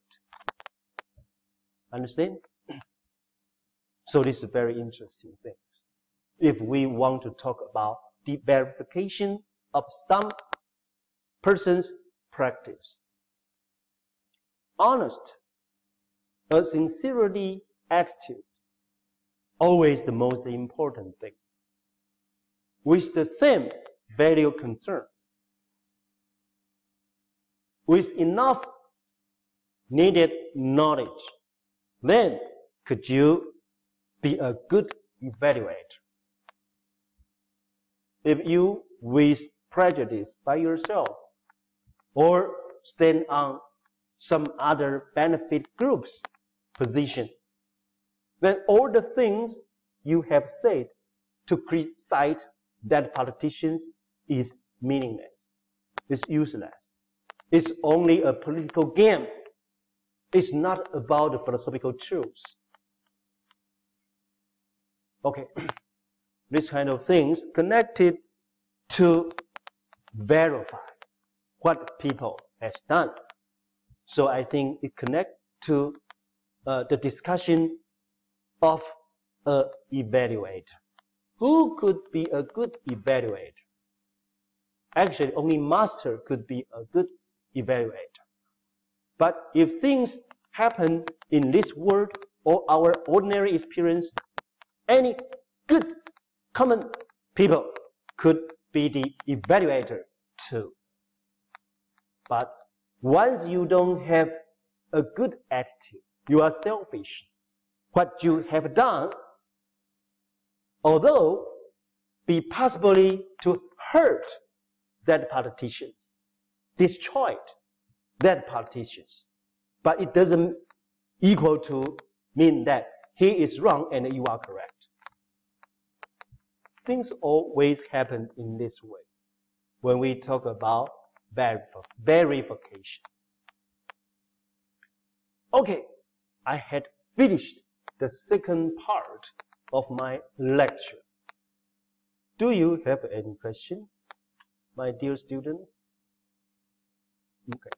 Understand? So this is a very interesting thing. If we want to talk about the verification of some person's practice, honest, a sincerity attitude, always the most important thing. With the same value concern, with enough needed knowledge, then could you be a good evaluator. If you with prejudice by yourself or stand on some other benefit group's position, then all the things you have said to criticize that politicians is meaningless. It's useless. It's only a political game. It's not about the philosophical truths. Okay, this kind of things connected to verify what people has done. So I think it connects to the discussion of an evaluator. Who could be a good evaluator? Actually, only master could be a good evaluator. But if things happen in this world or our ordinary experience, any good common people could be the evaluator too. But once you don't have a good attitude, you are selfish. What you have done, although be possibly to hurt that politician, destroyed that politicians, but it doesn't equal to mean that he is wrong and you are correct. Things always happen in this way when we talk about verification. Okay, I had finished the second part of my lecture. Do you have any question, my dear student? Okay.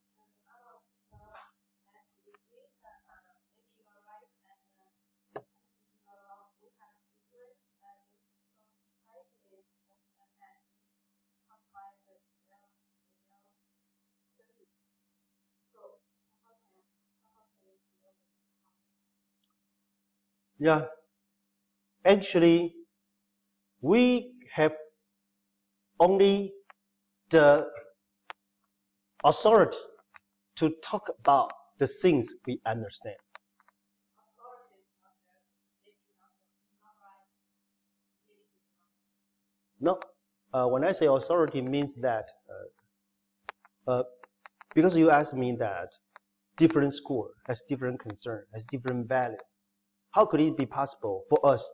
Yeah, actually, we have only the authority to talk about the things we understand. No, when I say authority means that, because you asked me that different school has different concern, has different value. How could it be possible for us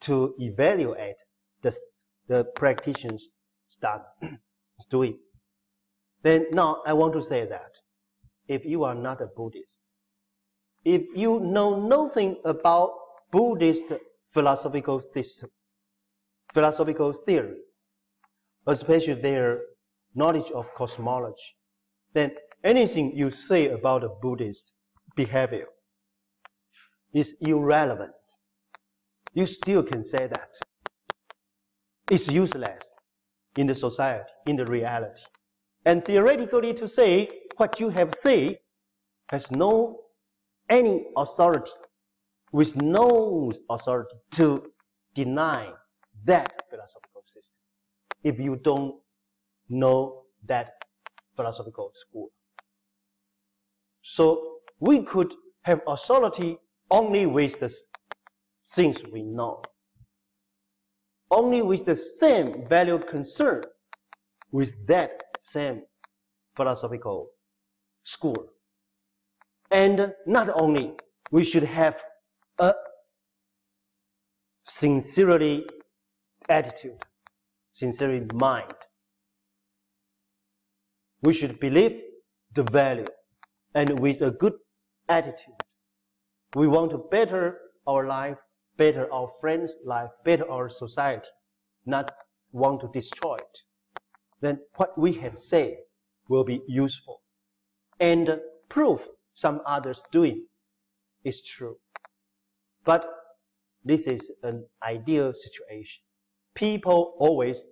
to evaluate the practitioners' doing? Then now I want to say that if you are not a Buddhist, if you know nothing about Buddhist philosophical system, philosophical theory, especially their knowledge of cosmology, then anything you say about a Buddhist behavior is irrelevant. You still can say that. It's useless in the society, in the reality. And theoretically to say what you have said has no any authority, with no authority to deny that philosophical system if you don't know that philosophical school. So we could have authority only with the things we know, only with the same value concern with that same philosophical school. And not only we should have a sincerity attitude, sincerity mind. We should believe the value, and with a good attitude, we want to better our life, better our friends' life, better our society, not want to destroy it. Then what we have said will be useful, and prove some others doing is true. But this is an ideal situation. People always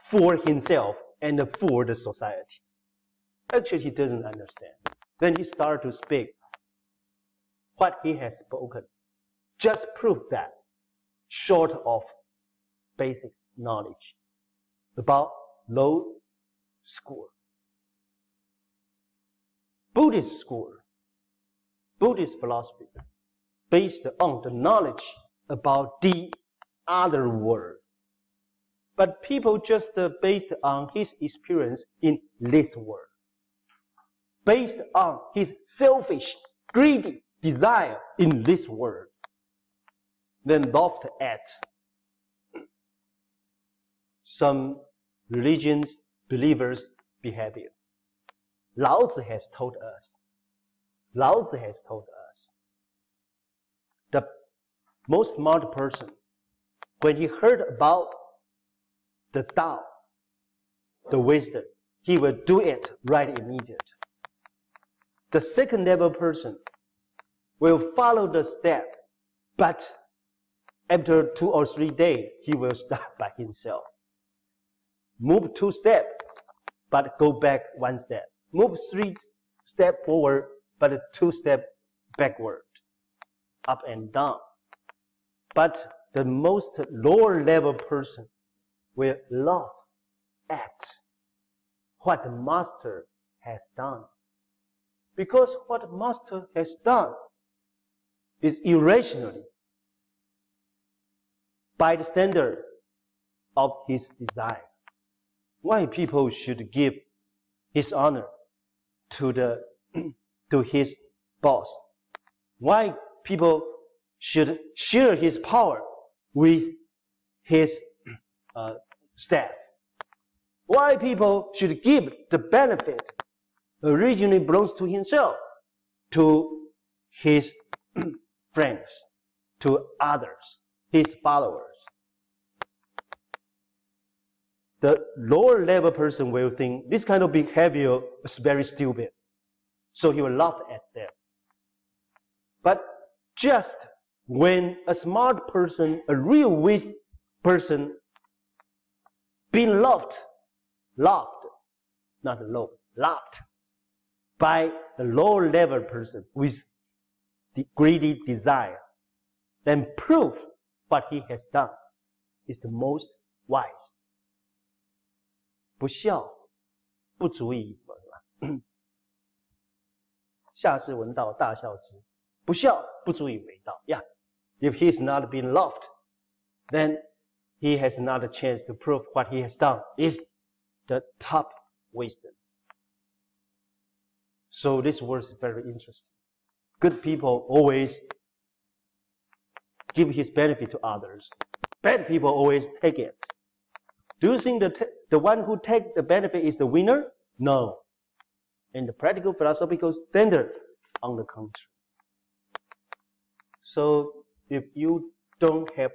fool himself and fool the society. Actually, he doesn't understand. Then he starts to speak what he has spoken. Just prove that, short of basic knowledge about low school. Buddhist school, Buddhist philosophy, based on the knowledge about the other world. But people just based on his experience in this world, based on his selfish, greedy desire in this world, then laughed at some religions, believers' behavior. Lao Tzu has told us, the most smart person, when he heard about the Tao, the wisdom, he will do it right immediately. The second level person will follow the step, but after 2 or 3 days, he will stop by himself. Move 2 steps, but go back 1 step. Move 3 steps forward, but 2 steps backward, up and down. But the most lower level person will laugh at what the master has done. Because what the master has done is irrationally by the standard of his desire. Why people should give his honor to his boss? Why people should share his power with his staff? Why people should give the benefit originally belongs to himself to his friends, to others, his followers? The lower level person will think this kind of behavior is very stupid, so he will laugh at them. But just when a smart person, a real wise person, being laughed by the lower level person with the greedy desire, then prove what he has done is the most wise. 不孝不足以什么是吧？下士闻道，大孝之。不孝不足以为道。Yeah, if he is not being loved, then he has not a chance to prove what he has done is the top wisdom. So this verse is very interesting. Good people always give his benefit to others. Bad people always take it. Do you think the one who takes the benefit is the winner? No. In the practical philosophical standard, on the contrary. So if you don't have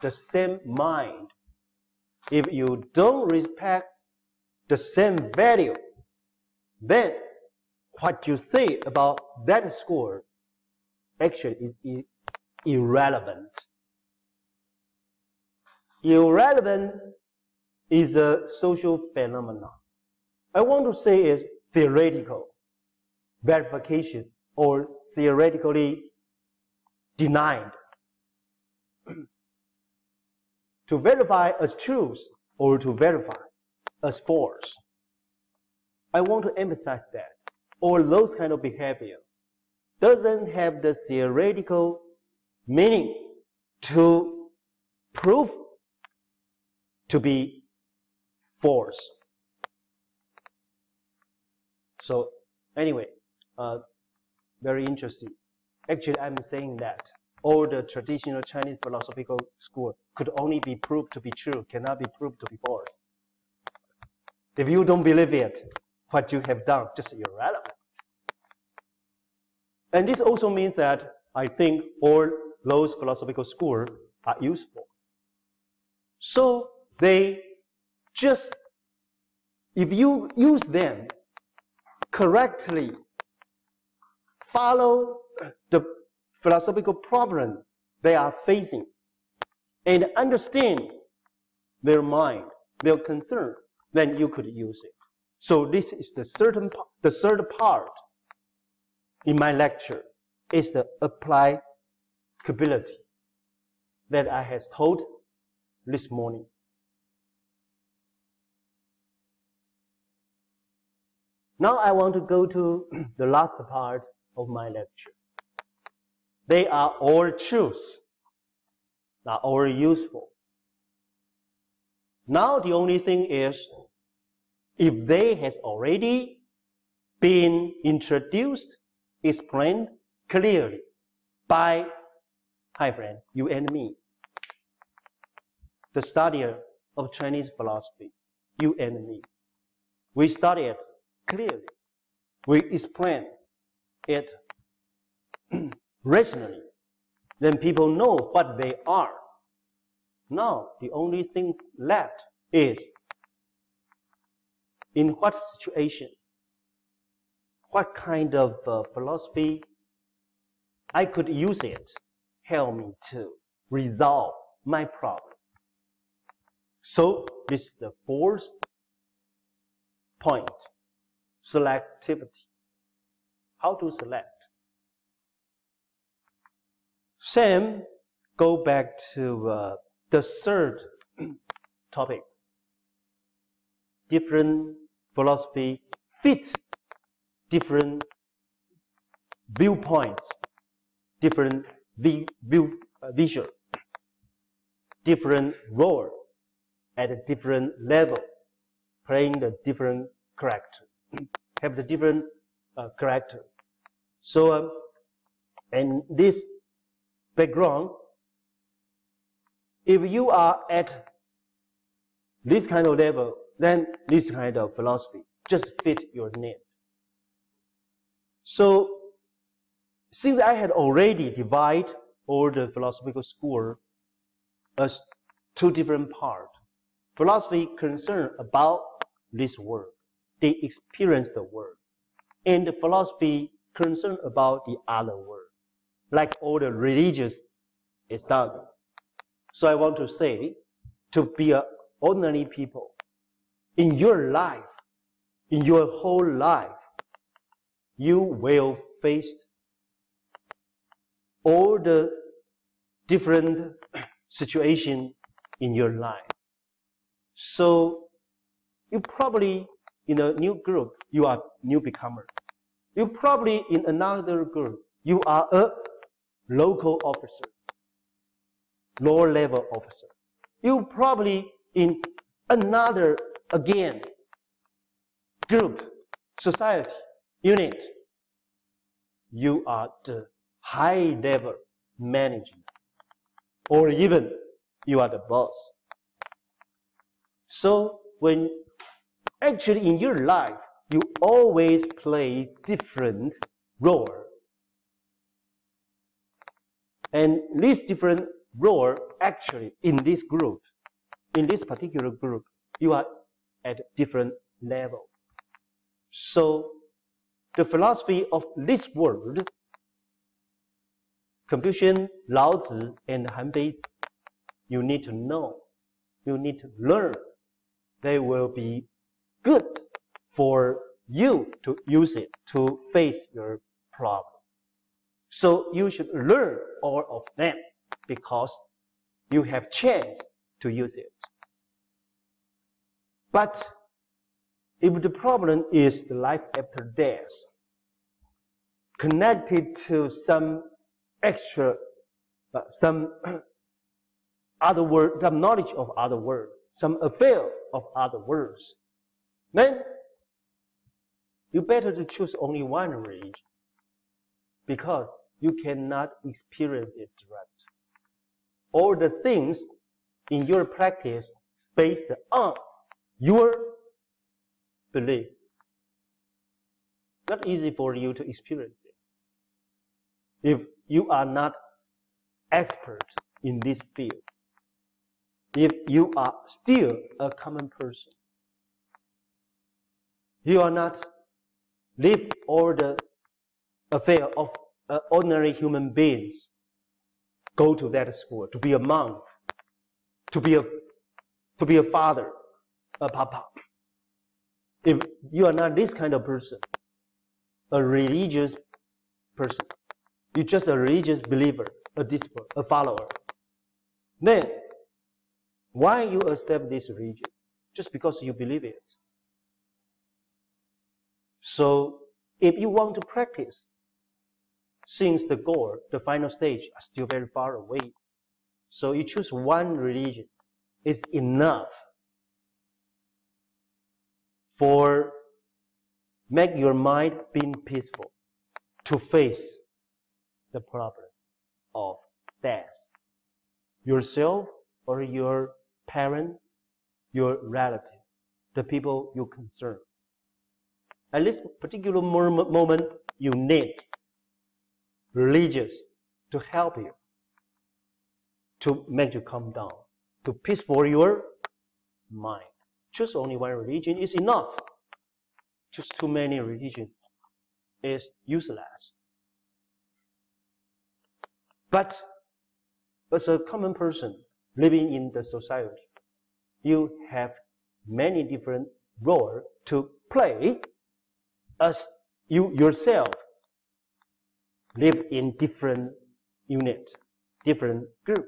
the same mind, if you don't respect the same value, then what you say about that score actually is irrelevant. Irrelevant is a social phenomenon. I want to say is theoretical verification or theoretically denied. To verify as truth or to verify as false. I want to emphasize that all those kind of behavior doesn't have the theoretical meaning to prove to be false. So anyway, very interesting. Actually, I'm saying that all the traditional Chinese philosophical school could only be proved to be true, cannot be proved to be false. If you don't believe it, what you have done just irrelevant. And this also means that I think all those philosophical schools are useful. So they just, if you use them correctly, follow the philosophical problem they are facing, and understand their mind, their concern, then you could use it. So this is the third part in my lecture, is the applicability that I has told this morning. Now I want to go to the last part of my lecture. They are all truths, are all useful. Now the only thing is, if they has already been introduced, explained clearly by, hi friend, you and me, the studier of Chinese philosophy, you and me. We study it clearly. We explain it rationally. Then people know what they are. Now, the only thing left is, in what situation, what kind of philosophy I could use it, help me to resolve my problem. So, this is the fourth point, selectivity. How to select? Sam, go back to the third topic. Different philosophy fit different viewpoints, different vision, different role at a different level, playing the different character, have the different character. So, and this background, if you are at this kind of level, then this kind of philosophy just fit your need. So, since I had already divided all the philosophical school as two different parts, philosophy concerned about this world, they experience the world, and the philosophy concerned about the other world, like all the religious is done. So I want to say, to be an ordinary people, in your life, in your whole life, you will face all the different situations in your life. So you probably, in a new group, you are newcomer. You probably in another group, you are a local officer, lower level officer. You probably in another, again, group, society, unit. You are the high level manager, or even you are the boss. So when actually in your life, you always play different role. And this different role actually in this group, in this particular group, you are at different level. So the philosophy of this world, Confucian, Lao Tzu, and Han Beizi, you need to know, you need to learn. They will be good for you to use it to face your problem. So you should learn all of them because you have chance to use it. But if the problem is the life after death, connected to some extra, some other word, some knowledge of other words, some affair of other words, then you better to choose only one religion because you cannot experience it direct. All the things in your practice based on your belief. Not easy for you to experience it if you are not expert in this field. If you are still a common person, you are not live all the affair of ordinary human beings. Go to that school to be a monk, to be a father, a papa. If you are not this kind of person, a religious person, you're just a religious believer, a disciple, a follower, then why you accept this religion? Just because you believe it. So if you want to practice, since the goal, the final stage, are still very far away, so you choose one religion is enough for make your mind being peaceful to face the problem of death. Yourself or your parent, your relative, the people you concern. At this particular moment, you need religious to help you, to make you calm down, to peace for your mind. Choose only one religion is enough. Choose too many religions is useless. But as a common person living in the society, you have many different roles to play as you yourself live in different unit, different group,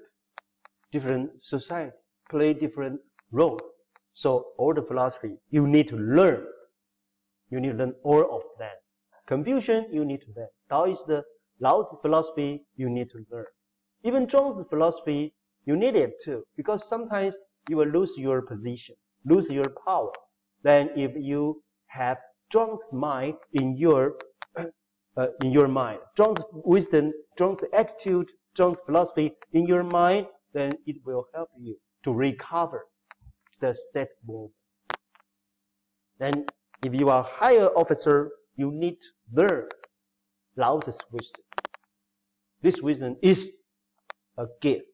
different society, play different role. So all the philosophy you need to learn. You need to learn all of them. Confucian, you need to learn. Taoist, Lao's philosophy, you need to learn. Even Zhuang's philosophy, you need it too, because sometimes you will lose your position, lose your power. Then if you have Zhuang's mind in your mind, Zhuang's wisdom, Zhuang's attitude, Zhuang's philosophy in your mind, then it will help you to recover the set moment. Then if you are a higher officer, you need to learn Lao's wisdom. This wisdom is a gift,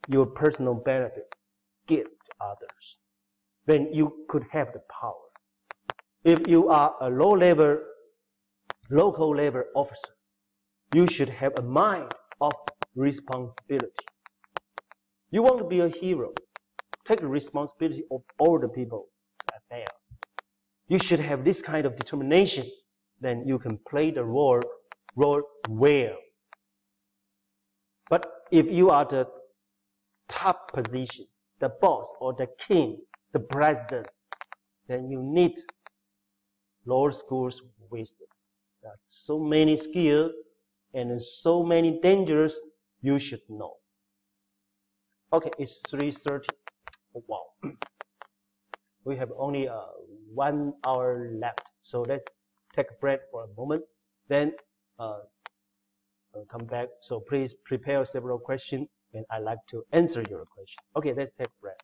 your personal benefit, give to others. Then you could have the power. If you are a local level officer, you should have a mind of responsibility. You want to be a hero, take the responsibility of all the people that are there. You should have this kind of determination, then you can play the role well. But if you are the top position, the boss or the king, the president, then you need lower school's wisdom. There are so many skills and so many dangers you should know. Okay, it's 3:30. Oh, wow. We have only 1 hour left, so let's take a break for a moment, then come back. So please prepare several questions, and I'd like to answer your question. Okay, let's take a break.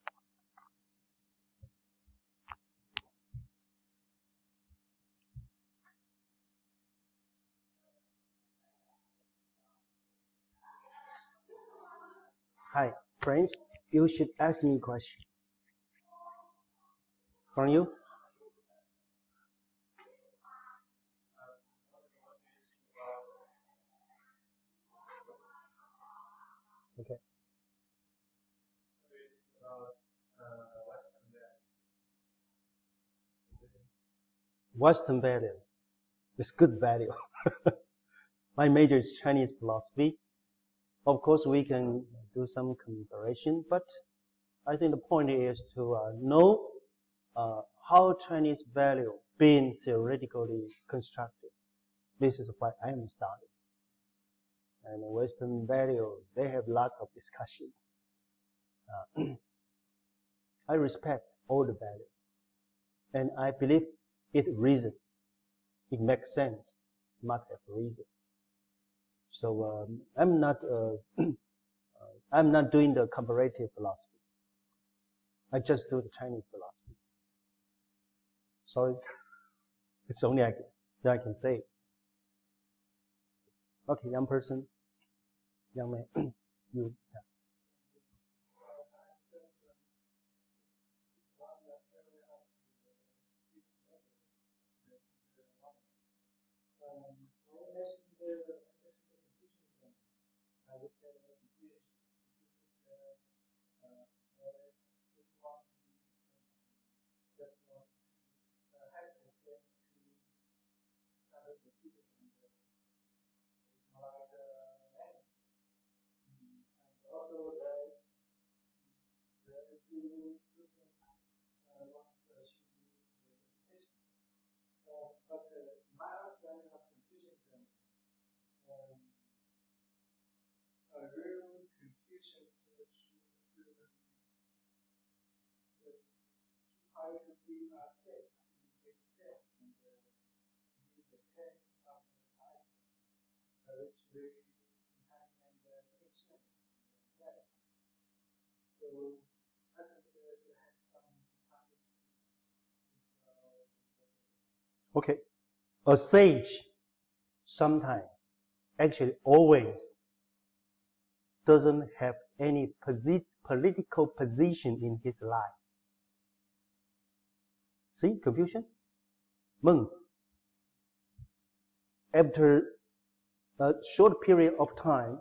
Hi, friends. You should ask me a question. From you? Okay. Western value is good value. My major is Chinese philosophy. Of course, we can do some comparison, but I think the point is to know how Chinese value being theoretically constructed. This is what I am studying. And Western value, they have lots of discussion. I respect all the value, and I believe it reasons. It makes sense. It must have reason. So I'm not doing the comparative philosophy. I just do the Chinese philosophy. Sorry, it's only I can say. Okay, young person, young man, you. Yeah. Okay, a sage sometimes, actually always, doesn't have any political position in his life. See, confusion? Monks, after a short period of time,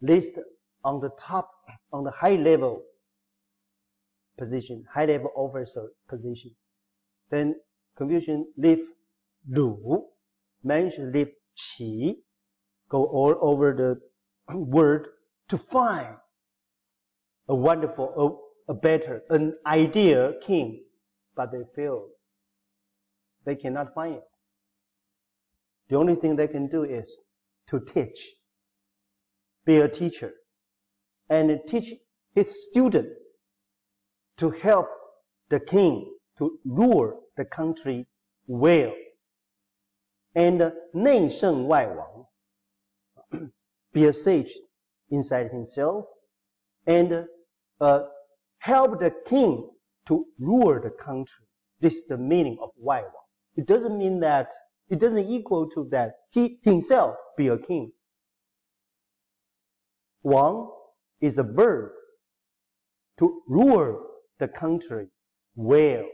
list on the top, on the high level position, high level officer position. Then Confucius leave Lu, man should leave Qi, go all over the world to find a wonderful, a better, an ideal king, but they failed. They cannot find it. The only thing they can do is to teach, be a teacher, and teach his student to help the king to rule the country well. And 内圣外王, be a sage inside himself, and help the king to rule the country. This is the meaning of 外王. It doesn't mean that, it doesn't equal to that he himself be a king. 王 is a verb to rule the country well.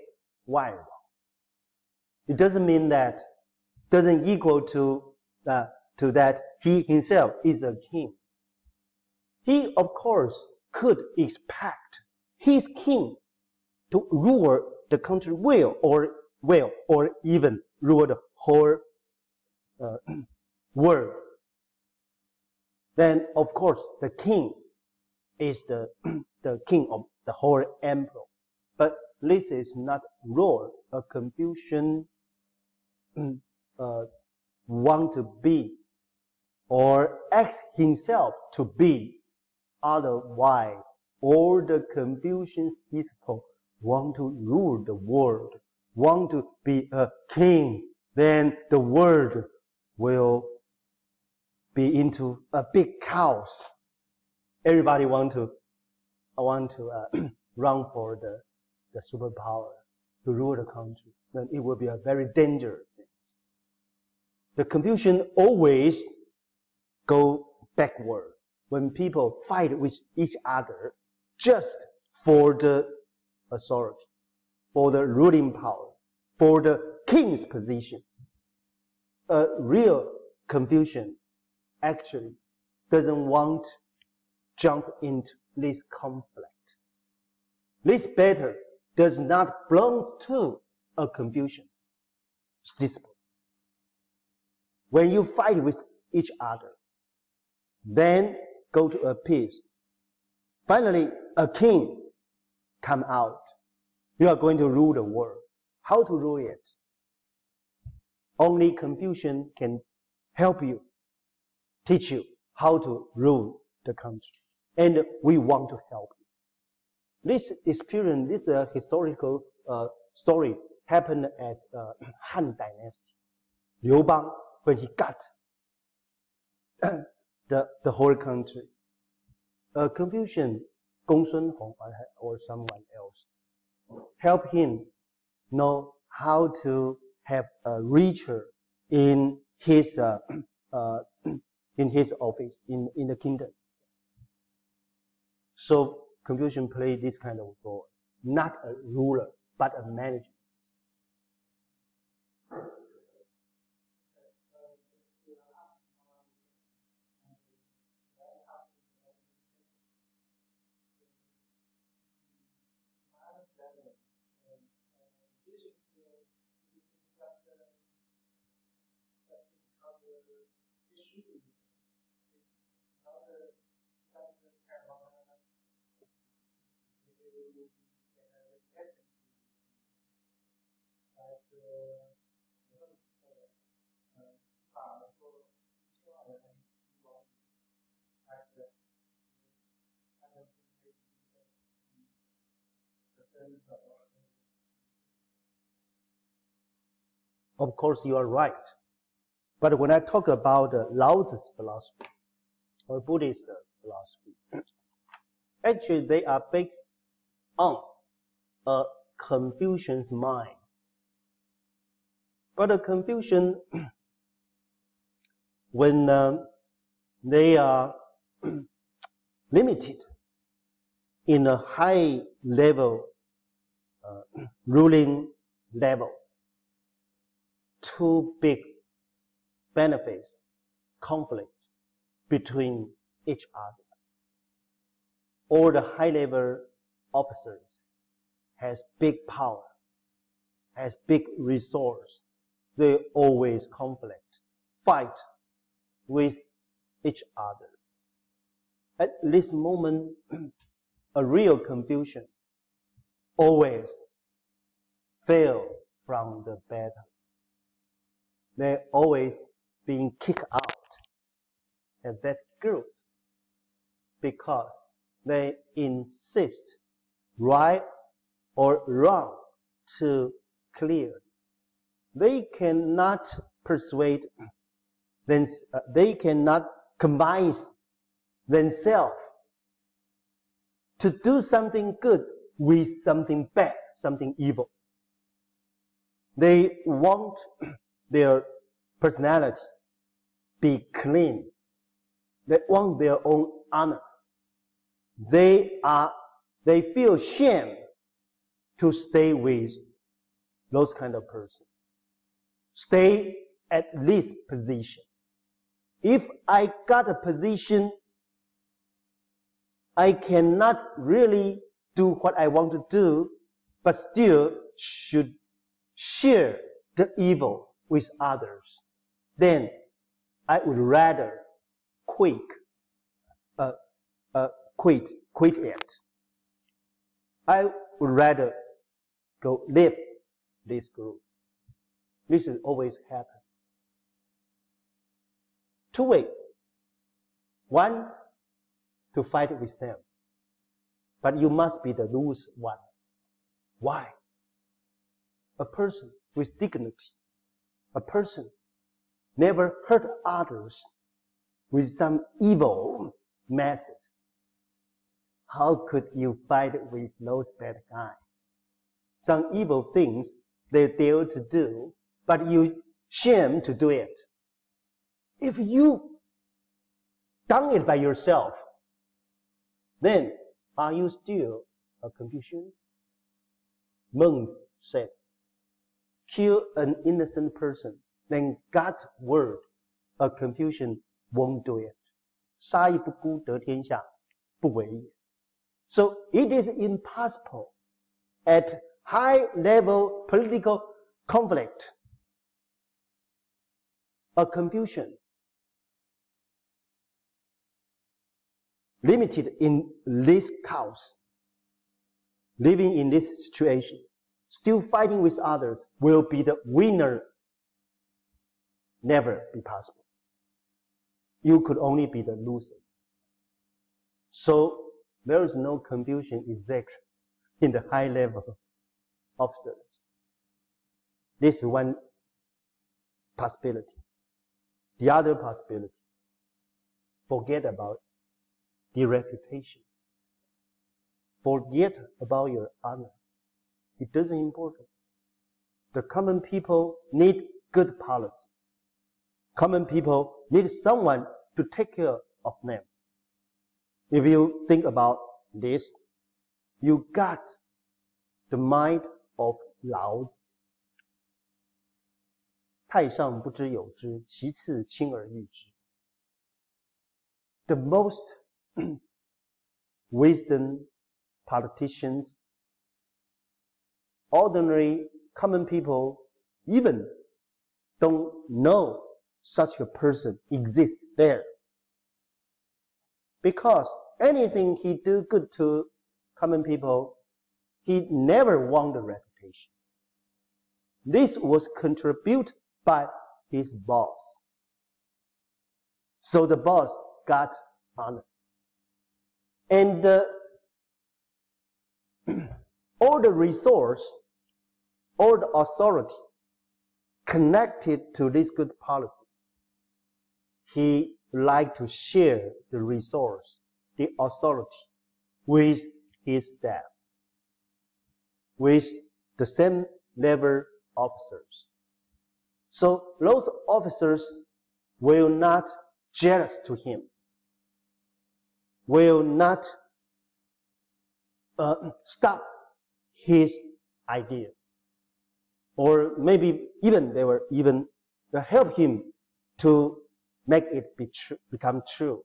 外王. It doesn't mean that, doesn't equal to that he himself is a king. He, of course, could expect his king to rule the country well, or even rule the whole world. Then, of course, the king is the king of the whole emperor. But this is not role a Confucian want to be or ask himself to be. Otherwise, all the Confucian disciples want to rule the world, want to be a king. Then the world will be into a big chaos. Everybody want to run for the superpower to rule the country. Then it will be a very dangerous thing. The Confucians always go backward when people fight with each other just for the authority, for the ruling power, for the king's position. A real Confucian actually doesn't want jump into this conflict. This battle does not belong to a Confucian discipline. When you fight with each other, then go to a peace. Finally, a king come out. You are going to rule the world. How to rule it? Only Confucian can help you, teach you how to rule the country. And we want to help you. This experience, this historical story happened at Han Dynasty. Liu Bang, when he got the whole country. Confucian, Gong Sun Hong or someone else, help him know how to have a richer in his office in the kingdom. So Confucian played this kind of role, not a ruler but a manager. Of course, you are right. But when I talk about Lao Tzu's philosophy or Buddhist philosophy, actually they are based on a Confucian's mind. But a Confucian, when they are limited in a high level ruling level, two big benefits, conflict between each other. All the high-level officers has big power, has big resource. They always conflict, fight with each other. At this moment, a real Confucian always fail from the battle. They're always being kicked out of that group because they insist right or wrong to clear. They cannot persuade, they cannot combine themselves to do something good with something bad, something evil. They want their personality be clean. They want their own honor. They feel shame to stay with those kind of person. Stay at this position. If I got a position, I cannot really do what I want to do, but still should share the evil with others. Then I would rather quit it. I would rather go leave this group. This is always happen. Two ways. One, to fight with them. But you must be the loose one. Why? A person with dignity, a person never hurt others with some evil method. How could you fight with those bad guys? Some evil things they dare to do, but you shame to do it. If you done it by yourself, then are you still a Confucian? Monks said, kill an innocent person, then God's word, a Confucian won't do it. 杀亦不孤得天下不为也. So it is impossible at high-level political conflict or confusion limited in this cause, living in this situation, still fighting with others will be the winner. Never be possible. You could only be the loser. So there is no confusion exist in the high level officers. This is one possibility. The other possibility, forget about the reputation. Forget about your honor. It doesn't important. The common people need good policy. Common people need someone to take care of them. If you think about this, you got the mind of Lao Tzu. 太上不知有之，其次亲而誉之. The most wisdom politicians, ordinary common people, even don't know such a person exists there. Because anything he do good to common people, he never won the reputation. This was contributed by his boss. So the boss got honor. And all the resource, all the authority connected to this good policy, he liked to share the resource, the authority with his staff, with the same level officers. So those officers will not jealous to him, will not stop his idea, or maybe even they will even help him to make it become true.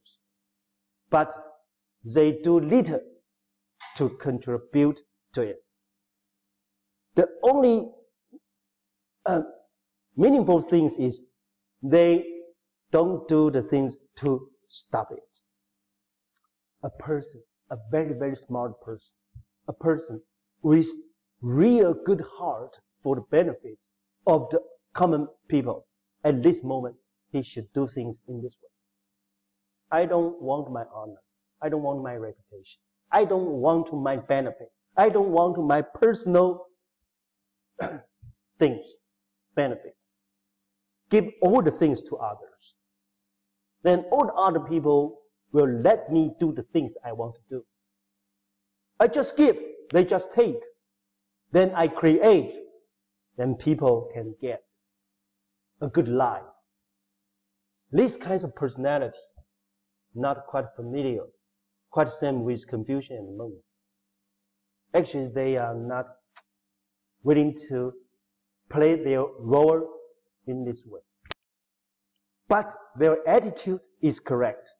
But they do little to contribute to it. The only meaningful things is they don't do the things to stop it. A person, a very, very smart person, a person with real good heart for the benefit of the common people, at this moment, he should do things in this way. I don't want my honor. I don't want my reputation. I don't want my benefit. I don't want my personal things, benefit. Give all the things to others. Then all the other people will let me do the things I want to do. I just give, they just take. Then I create, then people can get a good life. These kinds of personality, not quite familiar, quite same with Confucian and monks. Actually, they are not willing to play their role in this way. But their attitude is correct.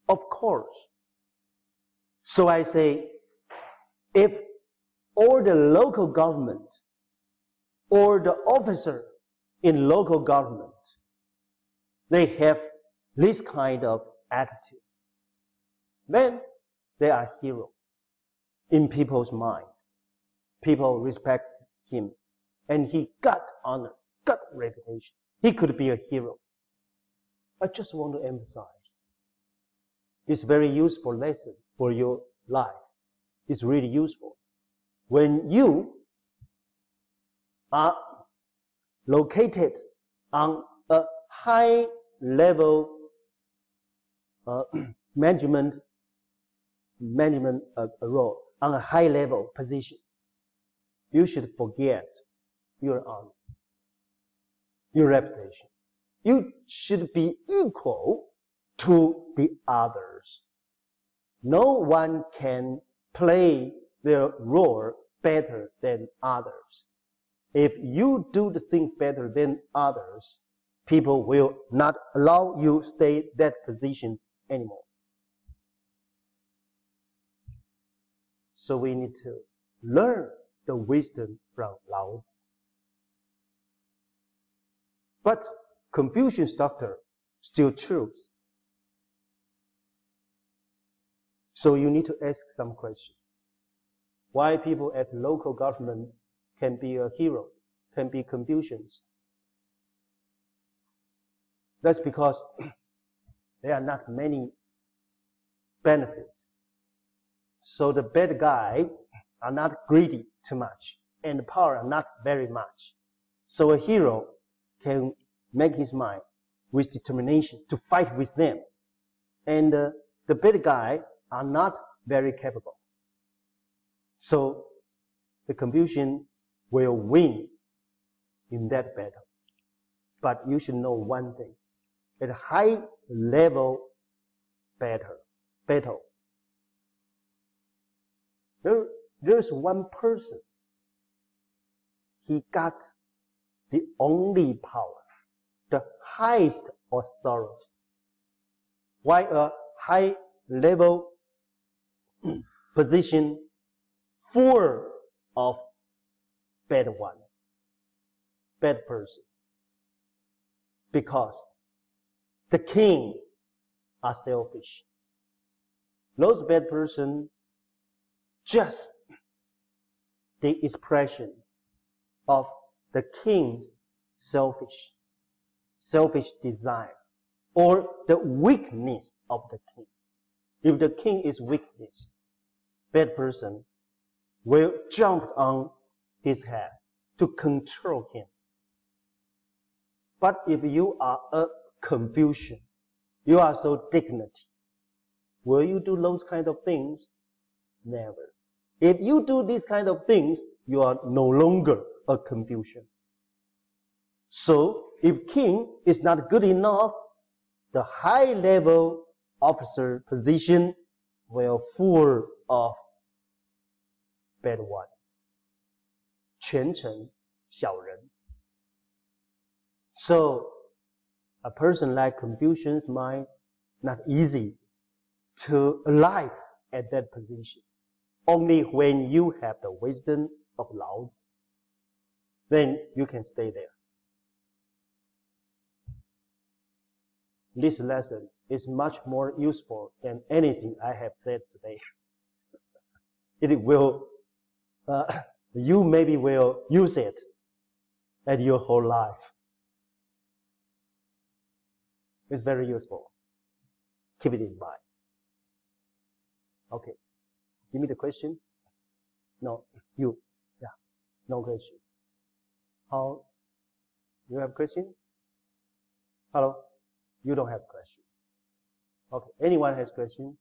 Of course. So I say, if all the local government or the officer in local government, they have this kind of attitude, then they are heroes in people's mind. People respect him, and he got honor, got reputation. He could be a hero. I just want to emphasize, it's very useful lesson for your life. It's really useful. When you are located on a high level management role, on a high level position, you should forget your honor, your reputation. You should be equal to the others. No one can play their role better than others. If you do the things better than others, people will not allow you stay that position anymore. So we need to learn the wisdom from Lao Tzu. But Confucius doctrine still true. So you need to ask some questions. Why people at local government can be a hero, can be Confucians? That's because there are not many benefits. So the bad guy are not greedy too much, and the power are not very much. So a hero can make his mind with determination to fight with them. And the bad guy are not very capable. So the Confucian will win in that battle. But you should know one thing. At a high level battle, there's one person. He got the only power, the highest authority. Why a high level position full of bad person? Because the king are selfish. Those bad person just the expression of the king's selfish desire, or the weakness of the king. If the king is weakness, bad person will jump on his head to control him. But if you are a Confucian, you are so dignity. Will you do those kind of things? Never. If you do these kind of things, you are no longer a Confucian. So, if king is not good enough, the high level officer position will full of bad one. 权臣小人. So, a person like Confucian's mind, not easy to alive at that position. Only when you have the wisdom of Lao Tzu, then you can stay there. This lesson is much more useful than anything I have said today. It will, you maybe will use it at your whole life. It's very useful. Keep it in mind. Okay. Give me the question. No, you. Yeah. No question. How? You have a question? Hello? You don't have a question. Okay. Anyone has a question?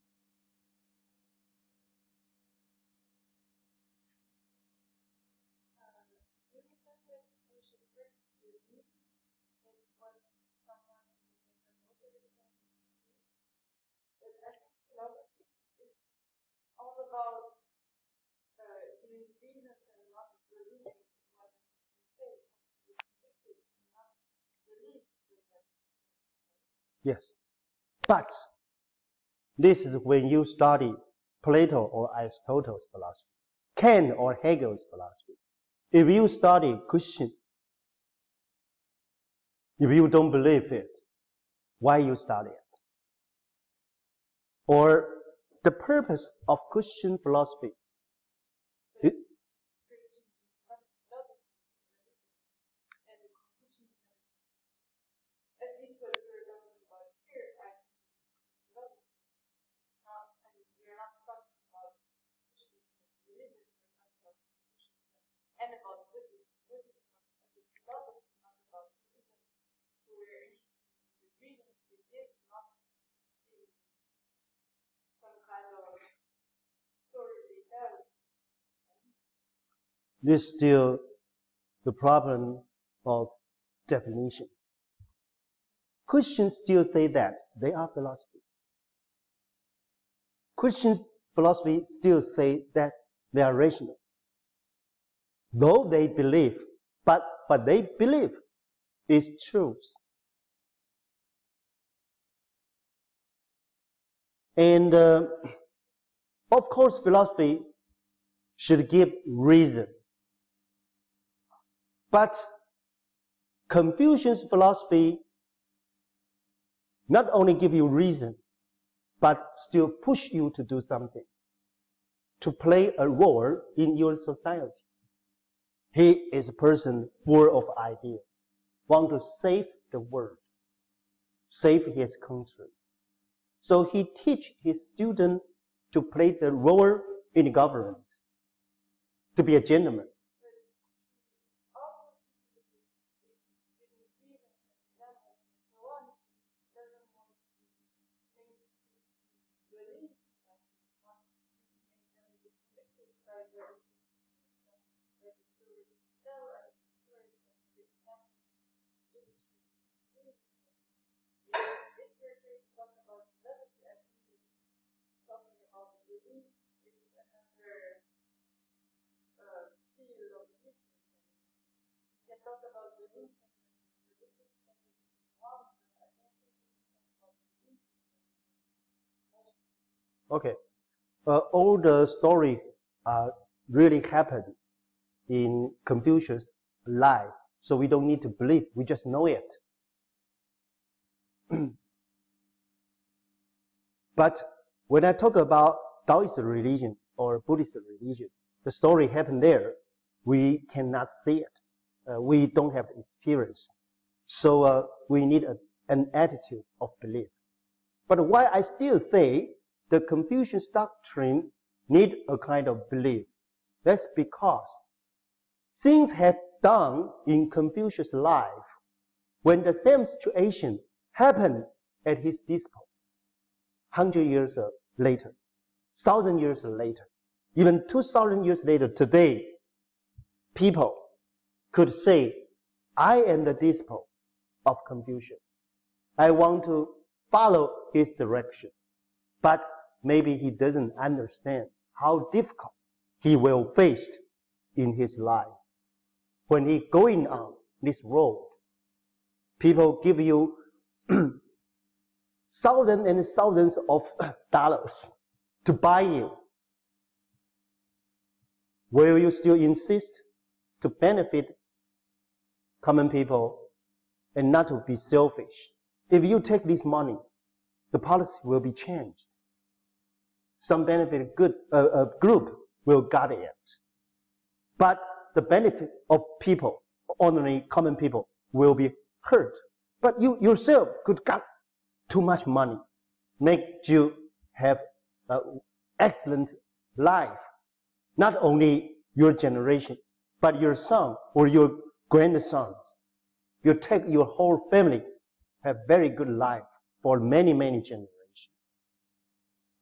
Yes. But this is when you study Plato or Aristotle's philosophy, Kant or Hegel's philosophy. If you study Christian, if you don't believe it, why you study it? Or the purpose of Christian philosophy? This is still the problem of definition. Christians still say that they are philosophy. Christian philosophy still say that they are rational. Though they believe, but what they believe is truth. And of course, philosophy should give reason. But Confucius philosophy not only give you reason, but still push you to do something, to play a role in your society. He is a person full of ideas, want to save the world, save his country. So he teach his students to play the role in the government, to be a gentleman. Okay, all the story really happened in Confucius' life, so we don't need to believe, we just know it. But when I talk about Taoist religion or Buddhist religion, the story happened there, we cannot see it. We don't have the experience. So we need an attitude of belief. But why I still say the Confucius doctrine need a kind of belief? That's because things have done in Confucius' life when the same situation happened at his disciple 100 years later, 1,000 years later, even 2,000 years later today, people could say, I am the disciple of Confucius. I want to follow his direction. But maybe he doesn't understand how difficult he will face in his life. When he going on this road, people give you thousands and thousands of dollars to buy you. Will you still insist to benefit common people and not to be selfish? If you take this money, the policy will be changed. Some benefit group will get it. But the benefit of people, ordinary common people, will be hurt. But you yourself could get too much money, make you have an excellent life. Not only your generation, but your son or your grandsons. You take your whole family, have very good life for many, many generations.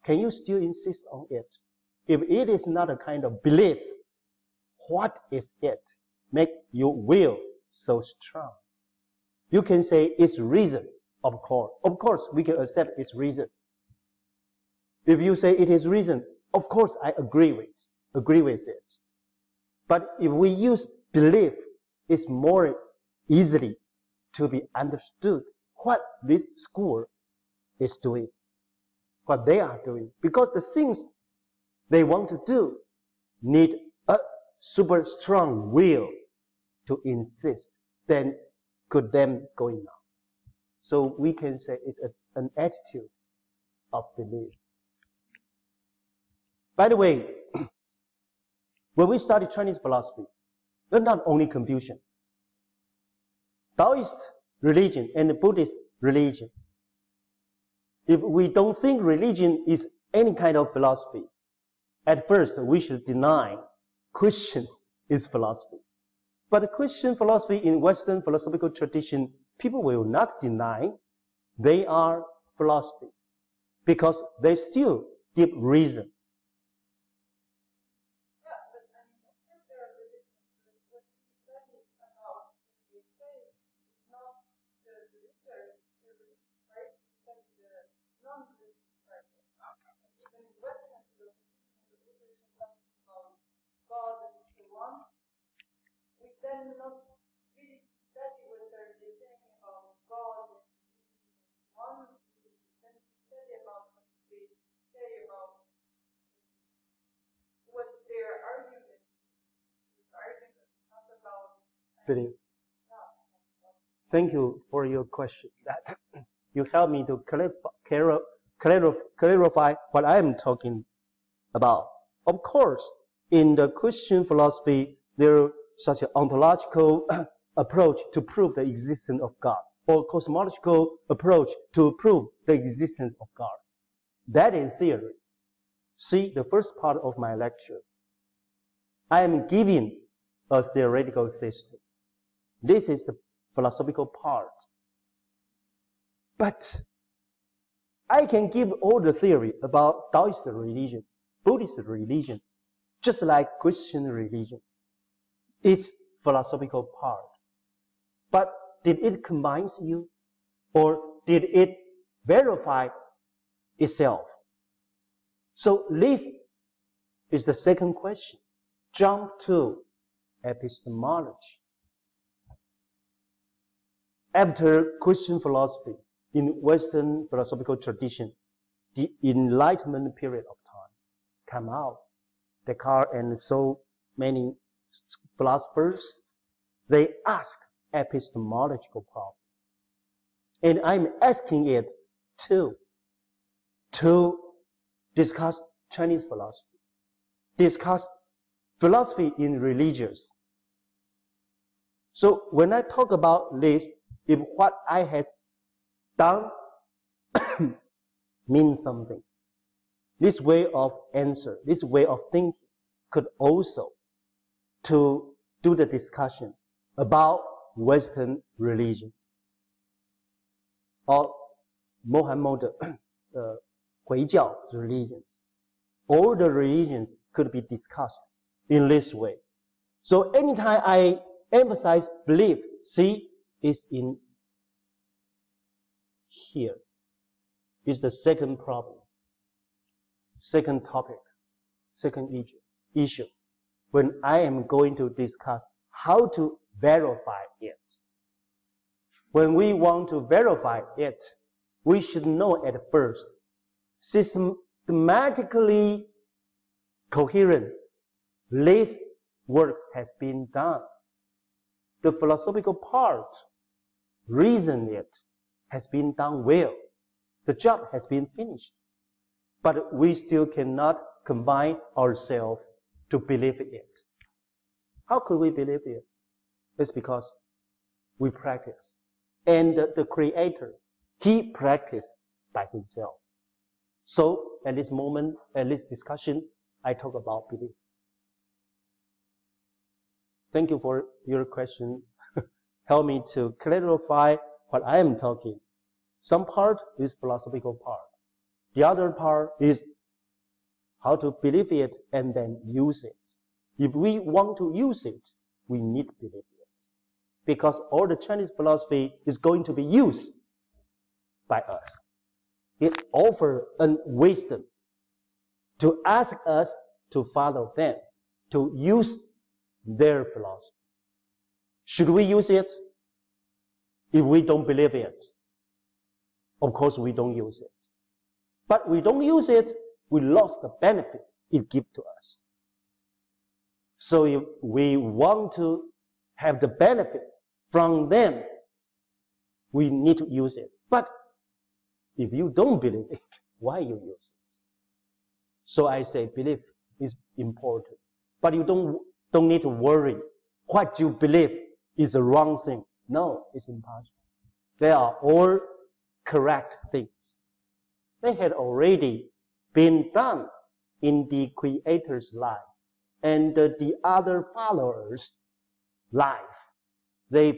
Can you still insist on it? If it is not a kind of belief, what is it? Make your will so strong. You can say it's reason, of course. Of course, we can accept it's reason. If you say it is reason, of course I agree with it. But if we use belief, it's more easily to be understood what this school is doing, what they are doing. Because the things they want to do need a super strong will to insist, then could them going on. So we can say it's an attitude of belief. By the way, when we study Chinese philosophy, there's not only Confucian. Taoist religion and the Buddhist religion, if we don't think religion is any kind of philosophy, at first we should deny Christian is philosophy. But the Christian philosophy in Western philosophical tradition, people will not deny they are philosophy because they still give reason. Then not really study what they're saying about God and one, then study about what they say about what they're arguing believe. Thank you for your question. That you help me to clarify what I am talking about. Of course, in the Christian philosophy, there is such an ontological approach to prove the existence of God, or cosmological approach to prove the existence of God. That is theory. See the first part of my lecture. I am giving a theoretical system. This is the philosophical part. But I can give all the theory about Taoist religion, Buddhist religion, just like Christian religion. It's philosophical part. But did it convince you? Or did it verify itself? So this is the second question. Jump to epistemology. After Christian philosophy, in Western philosophical tradition, the Enlightenment period of time come out. Descartes and so many philosophers, they ask epistemological problem. And I'm asking it too, to discuss Chinese philosophy, discuss philosophy in religions. So when I talk about this, if what I have done means something, this way of answer, this way of thinking could also to do the discussion about Western religion or Mohammedan 回教 religions. All the religions could be discussed in this way. So anytime I emphasize belief, see, is in here. Is the second problem, second topic, second issue. When I am going to discuss how to verify it. When we want to verify it, we should know at first, systematically coherent, this work has been done. The philosophical part, reason it, has been done well. The job has been finished. But we still cannot combine ourselves to believe it. How could we believe it? It's because we practice. And the Creator, He practiced by Himself. So at this moment, at this discussion, I talk about belief. Thank you for your question. Help me to clarify what I am talking. Some part is philosophical part. The other part is how to believe it and then use it. If we want to use it, we need to believe it. Because all the Chinese philosophy is going to be used by us. It offers a wisdom to ask us to follow them, to use their philosophy. Should we use it? If we don't believe it, of course we don't use it. But we don't use it, we lost the benefit it gives to us. So if we want to have the benefit from them, we need to use it. But if you don't believe it, why you use it? So I say belief is important. But you don't need to worry. What you believe is the wrong thing. No, it's impossible. They are all correct things. They had already been done in the Creator's life and the other followers' life. They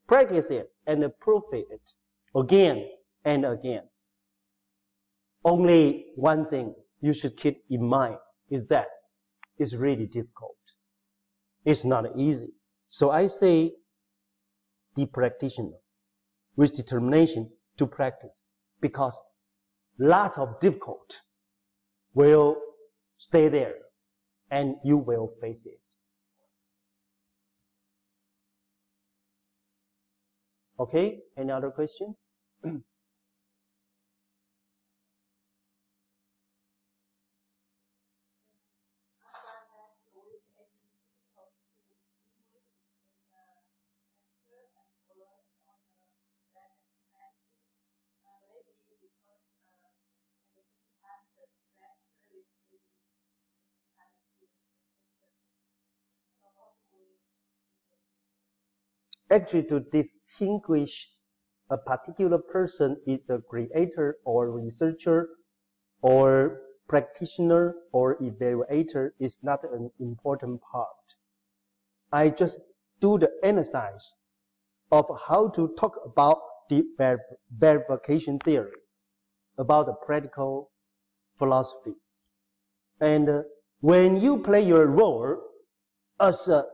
practice it and prove it again and again. Only one thing you should keep in mind is that it's really difficult. It's not easy. So I say the practitioner with determination to practice, because lots of difficult will stay there and you will face it. Okay, any other question? Actually, to distinguish a particular person is a creator or researcher or practitioner or evaluator is not an important part. I just do the analysis of how to talk about the verification theory, about the practical philosophy. And when you play your role as a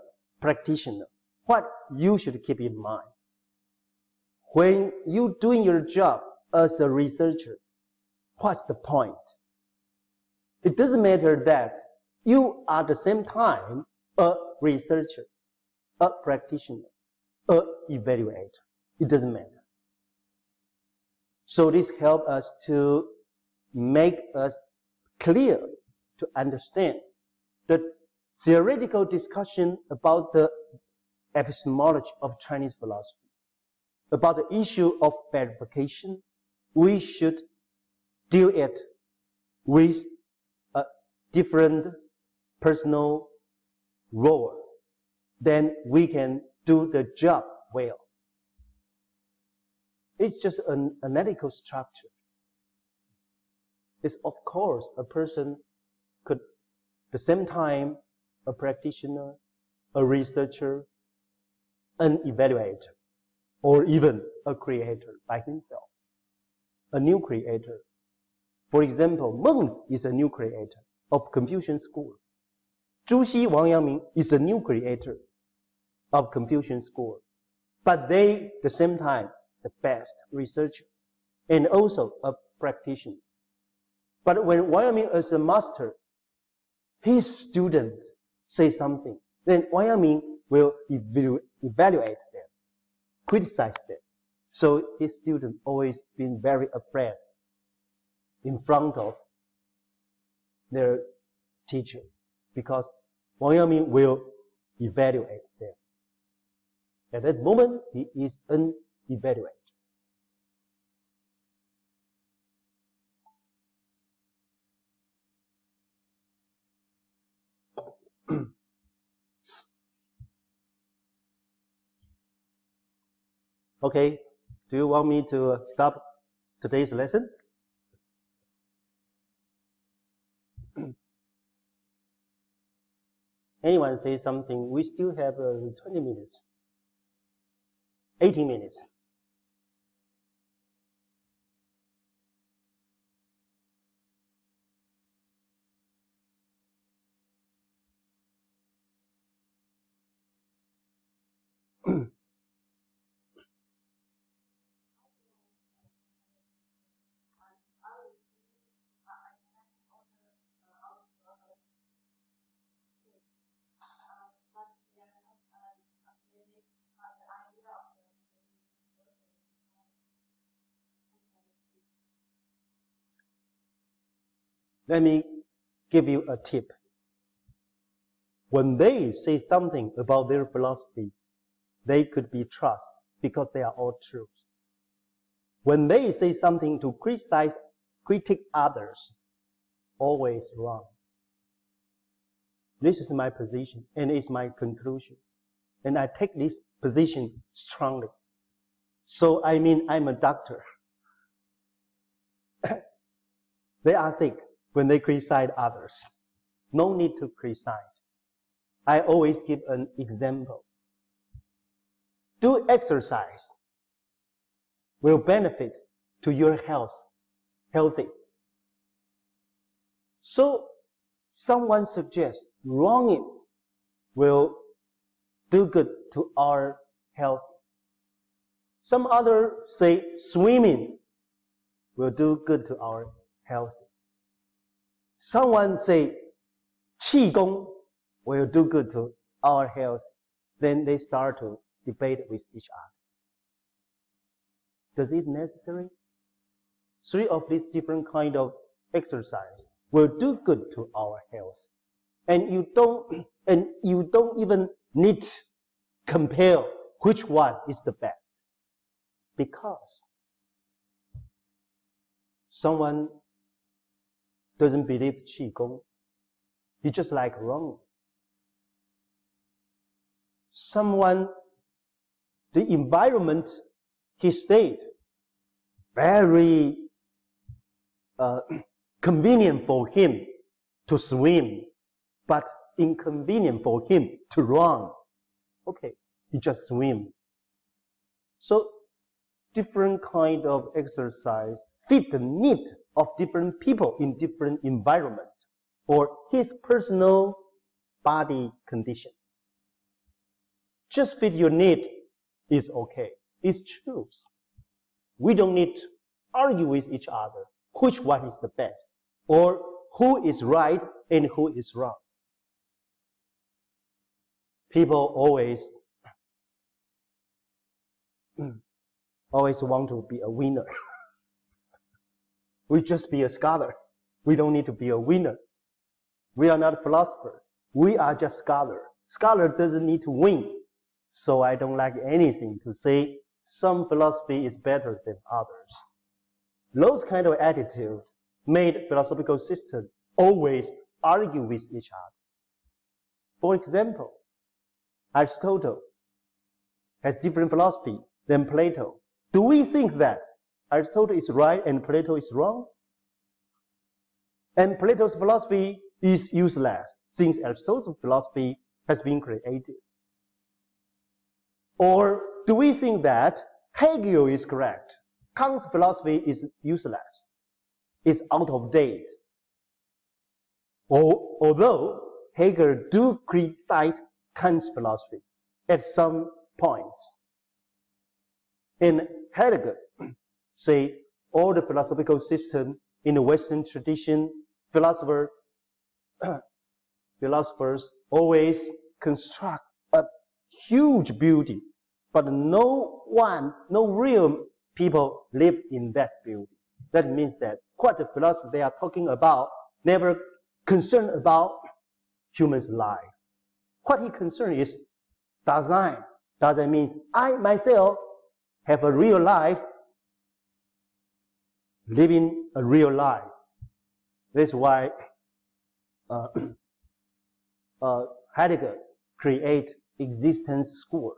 practitioner, what you should keep in mind. When you doing your job as a researcher, what's the point? It doesn't matter that you are at the same time a researcher, a practitioner, a evaluator. It doesn't matter. So this helps us to make us clear to understand the theoretical discussion about the epistemology of Chinese philosophy, about the issue of verification. We should deal it with a different personal role. Then we can do the job well. It's just an analytical structure. It's of course a person could at the same time a practitioner, a researcher, an evaluator, or even a creator by himself. A new creator. For example, Mengzi is a new creator of Confucian school. Zhu Xi, Wang Yangming is a new creator of Confucian school. But they, at the same time, the best researcher and also a practitioner. But when Wang Yangming as a master, his student say something, then Wang Yangming will evaluate them, criticize them. So his student always been very afraid in front of their teacher because Wang Yangming will evaluate them. At that moment, he is an evaluator. Okay, do you want me to stop today's lesson? Anyone say something? We still have 20 minutes, 18 minutes. Let me give you a tip. When they say something about their philosophy, they could be trusted because they are all truth. When they say something to critique others, always wrong. This is my position and it's my conclusion. And I take this position strongly. So I mean I'm a doctor. They are sick when they criticize others. No need to criticize. I always give an example. Do exercise will benefit to your healthy. So someone suggests running will do good to our health. Some others say swimming will do good to our health. Someone say qi gong will do good to our health. Then they start to debate with each other. Does it necessary? 3 of these different kind of exercise will do good to our health. And you don't even need to compare which one is the best. Because someone doesn't believe qigong. He just like running. someone, the environment he stayed, very convenient for him to swim, but inconvenient for him to run. Okay, he just swim. So different kind of exercise fit the need of different people in different environment or his personal body condition. Just fit your need is okay. It's truth. We don't need to argue with each other which one is the best or who is right and who is wrong. People always want to be a winner. We just be a scholar. We don't need to be a winner. We are not a philosopher. We are just scholar. Scholar doesn't need to win. So I don't like anything to say some philosophy is better than others. Those kind of attitude made philosophical system always argue with each other. For example, Aristotle has different philosophy than Plato. Do we think that Aristotle is right and Plato is wrong? And Plato's philosophy is useless since Aristotle's philosophy has been created. Or do we think that Hegel is correct? Kant's philosophy is useless, is out of date. Although Hegel do criticize Kant's philosophy at some points. And Heidegger say all the philosophical system in the Western tradition, philosophers always construct a huge building, but no real people live in that building. That means that what the philosophy they are talking about never concerned about human's life. What he concerned is Dasein. Dasein means I myself have a real life, living a real life. That's why Heidegger create existence school.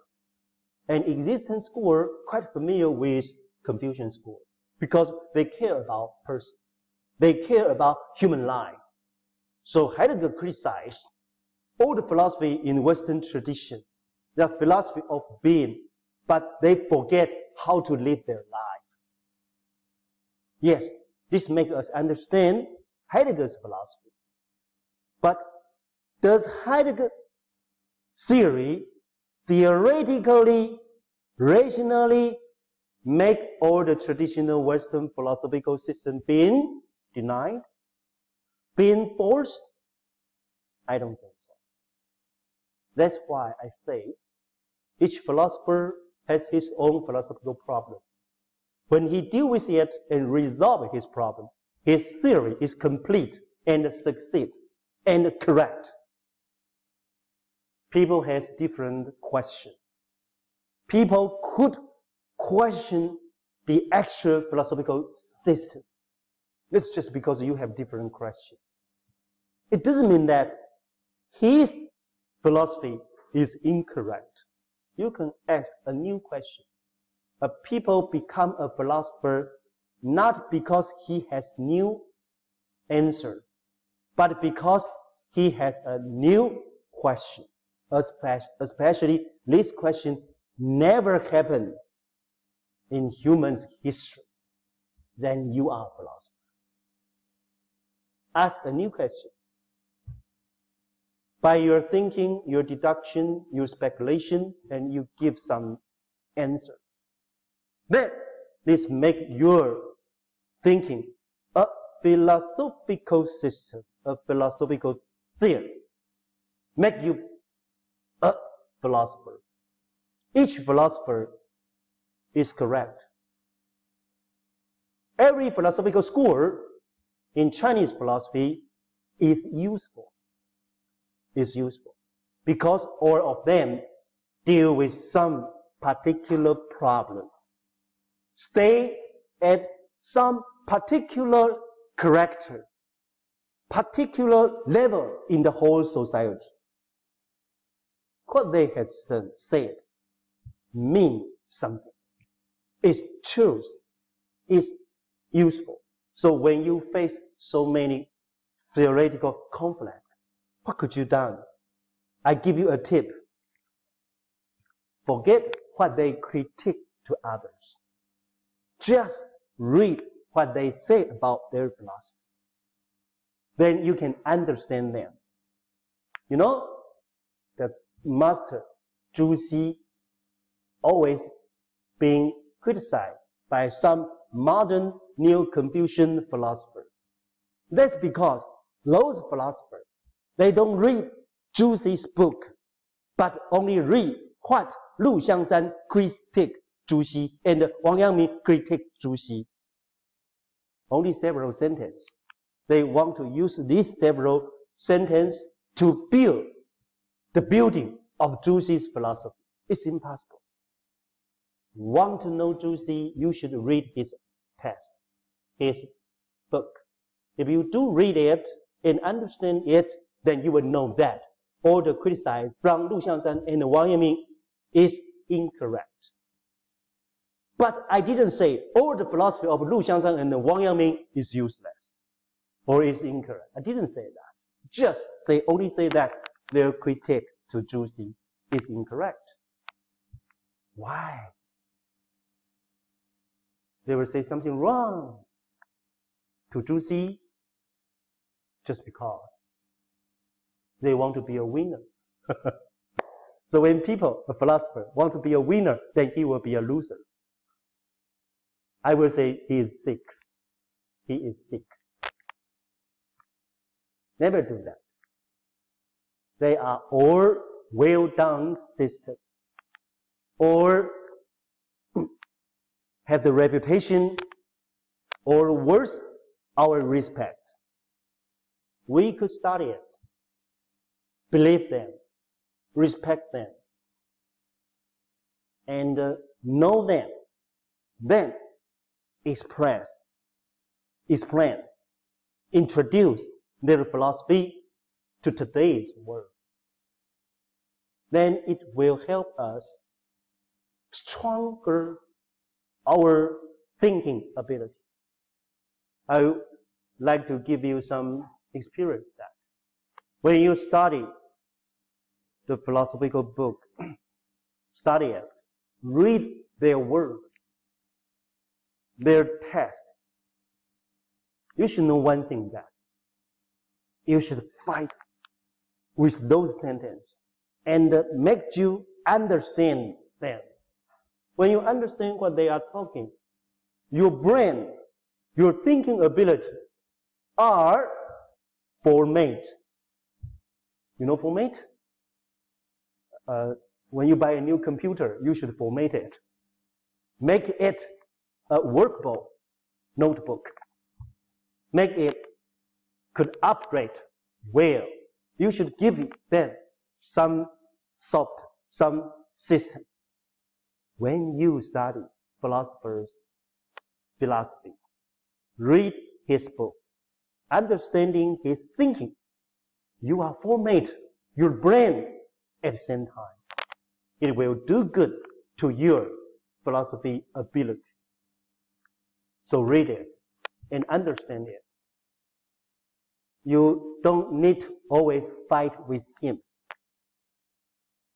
And existence school quite familiar with Confucian school because they care about person. They care about human life. So Heidegger criticized all the philosophy in Western tradition, the philosophy of being, but they forget how to live their life. Yes, this makes us understand Heidegger's philosophy. But does Heidegger's theory theoretically, rationally make all the traditional Western philosophical system being denied, being forced? I don't think so. That's why I say each philosopher has his own philosophical problem. When he deals with it and resolves his problem, his theory is complete and succeed and correct. People has different questions. People could question the actual philosophical system. It's just because you have different questions. It doesn't mean that his philosophy is incorrect. You can ask a new question. People become a philosopher not because he has new answer, but because he has a new question. Especially this question never happened in human history. Then you are a philosopher. Ask a new question. By your thinking, your deduction, your speculation, and you give some answer. Then this makes your thinking a philosophical system, a philosophical theory. Make you a philosopher. Each philosopher is correct. Every philosophical school in Chinese philosophy is useful. Is useful because all of them deal with some particular problem. Stay at some particular character, particular level in the whole society. what they had said mean something. It's truth. It's useful. So when you face so many theoretical conflict, what could you do? I give you a tip. Forget what they critique to others. Just read what they say about their philosophy. Then you can understand them. You know, the master Zhu Xi always being criticized by some modern neo-Confucian philosopher. That's because those philosophers, they don't read Zhu Xi's book, but only read what Lu Xiangshan critique Zhu Xi and Wang Yangming critique Zhu Xi. Only several sentences. They want to use these several sentences to build the building of Zhu Xi's philosophy. It's impossible. Want to know Zhu Xi, you should read his text, his book. If you do read it and understand it, then you will know that all the criticism from Lu Xiangshan and Wang Yangming is incorrect. But I didn't say all the philosophy of Lu Xiangshan and Wang Yangming is useless or is incorrect. I didn't say that. Just only say that their critique to Zhu Xi is incorrect. Why? They will say something wrong to Zhu Xi just because they want to be a winner. So when people, a philosopher, want to be a winner, then he will be a loser. I will say he is sick. He is sick. Never do that. They are all well-done systems, or have the reputation, or worth our respect. We could study it, believe them, respect them, and know them, then explain, introduce their philosophy to today's world. Then it will help us stronger our thinking ability. I would like to give you some experience that when you study the philosophical book, study it, read their work, their text, you should know one thing, that you should fight with those sentences and make you understand them. When you understand what they are talking, your brain, your thinking ability are format. You know format? When you buy a new computer, you should format it. Make it a workable notebook. Make it could upgrade well. You should give them some software, some system. When you study philosophers' philosophy, read his book, understanding his thinking, you are format your brain at the same time. It will do good to your philosophy ability. So read it and understand it. You don't need to always fight with him.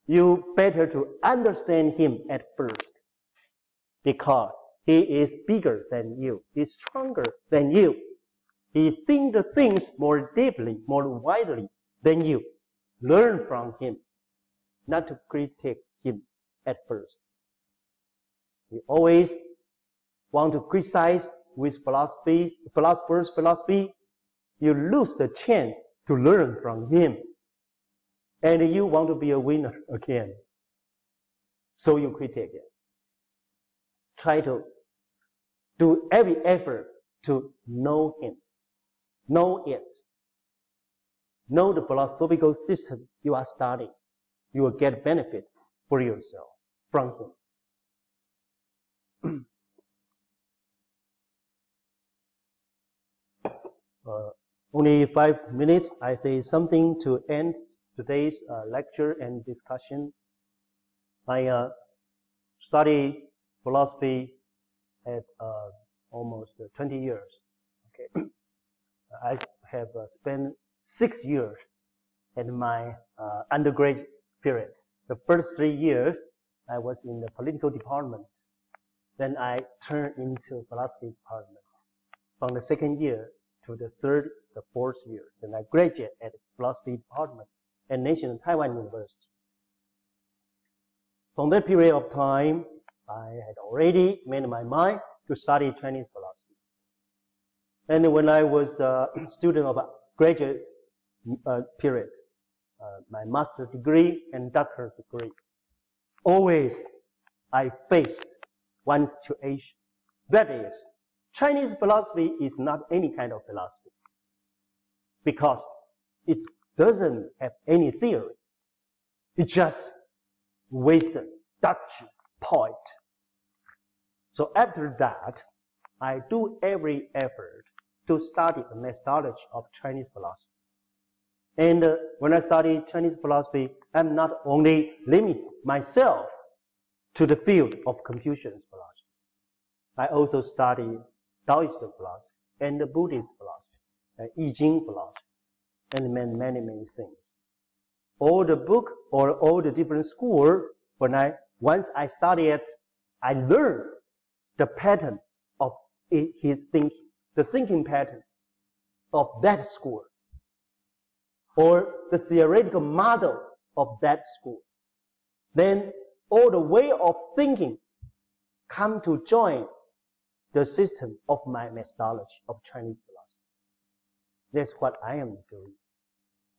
You better to understand him at first, because he is bigger than you. He's stronger than you. He thinks the things more deeply, more widely than you. Learn from him, not to critique him at first. We always want to criticize with philosophers' philosophy. You lose the chance to learn from him. And you want to be a winner again. So you critique it. Try to do every effort to know him. Know it. Know the philosophical system you are studying. You will get benefit for yourself from him. Only 5 minutes. I say something to end today's lecture and discussion. I study philosophy at almost 20 years. Okay, I have spent 6 years in my undergraduate period. The first 3 years, I was in the political department. Then I turned into philosophy department. From the second year to the third, the fourth year, then I graduated at the philosophy department at National Taiwan University. From that period of time, I had already made my mind to study Chinese philosophy. And when I was a student of a graduate period, my master's degree and doctorate degree, always I faced one situation. That is, Chinese philosophy is not any kind of philosophy because it doesn't have any theory. It's just wisdom, doctrine, point. So after that, I do every effort to study the methodology of Chinese philosophy. And when I study Chinese philosophy, I'm not only limit myself to the field of Confucian philosophy. I also study Taoist philosophy and the Buddhist philosophy, I Ching philosophy, and many things. All the book or all the different school, once I study it, I learn the pattern of his thinking, the thinking pattern of that school, or the theoretical model of that school. Then all the way of thinking come to join the system of my methodology of Chinese philosophy. That's what I am doing.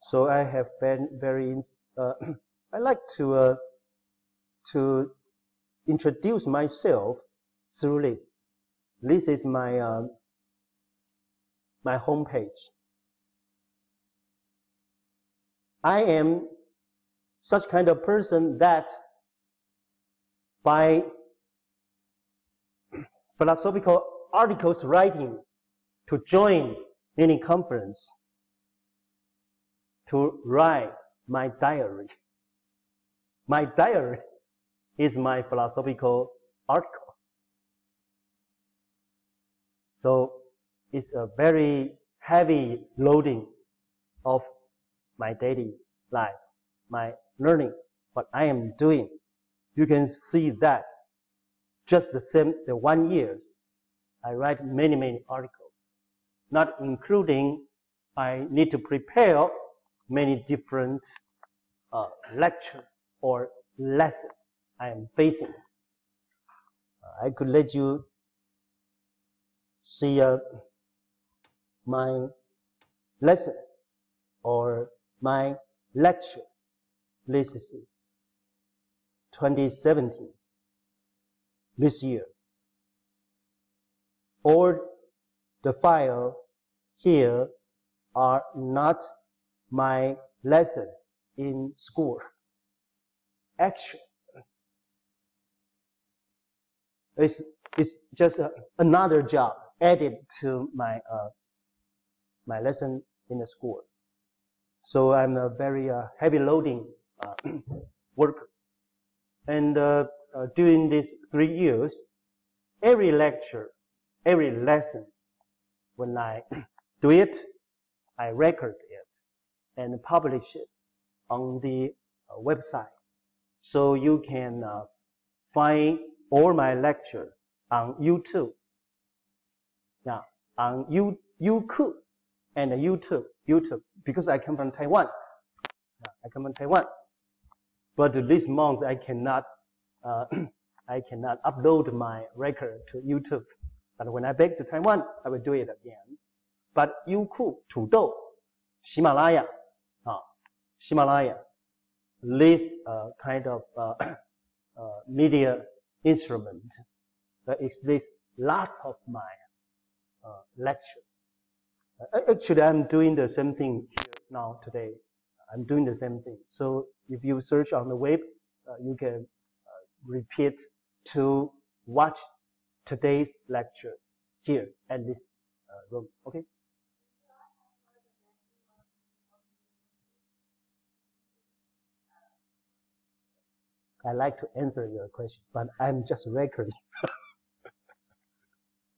So I have been very, I like to introduce myself through this. This is my, my homepage. I am such kind of person that by philosophical articles writing to join any conference, to write my diary. My diary is my philosophical article. So it's a very heavy loading of my daily life, my learning, what I am doing. You can see that just the 1 year, I write many articles, not including I need to prepare many different lecture or lesson I am facing. I could let you see my lesson or my lecture. This is 2017, this year. All the file here are not my lesson in school. Actually, it's just another job added to my my lesson in the school. So I'm a very heavy loading worker. And during these 3 years, every lecture, every lesson, when I do it, I record it and publish it on the website. So you can find all my lecture on YouTube. Yeah, on Youku and YouTube, because I come from Taiwan. I come from Taiwan. But this month I cannot upload my record to YouTube. But when I back to Taiwan, I will do it again. But Youku, 土豆, Himalaya, this kind of media instrument exists lots of my lecture. Actually, I'm doing the same thing here now today. I'm doing the same thing. So if you search on the web, you can repeat to watch today's lecture here at this room. Okay? I like to answer your question, but I'm just recording.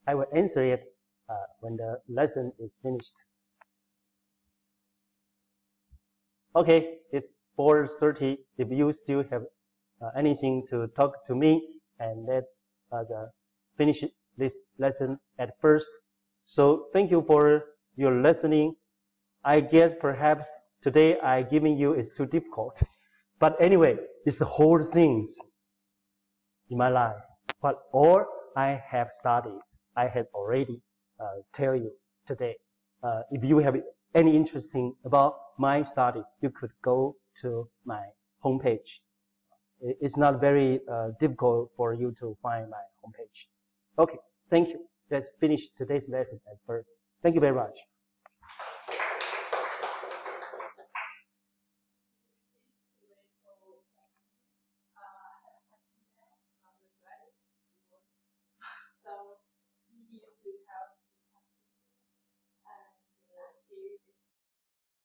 I will answer it when the lesson is finished. Okay, it's 4:30. If you still have anything to talk to me, and let us finish this lesson at first. So thank you for your listening. I guess perhaps today I giving you is too difficult. But anyway, it's the whole things in my life. But all I have studied, I have already tell you today. If you have any interesting about my study, you could go to my homepage. It's not very difficult for you to find my homepage. Okay, thank you. Let's finish today's lesson at first. Thank you very much.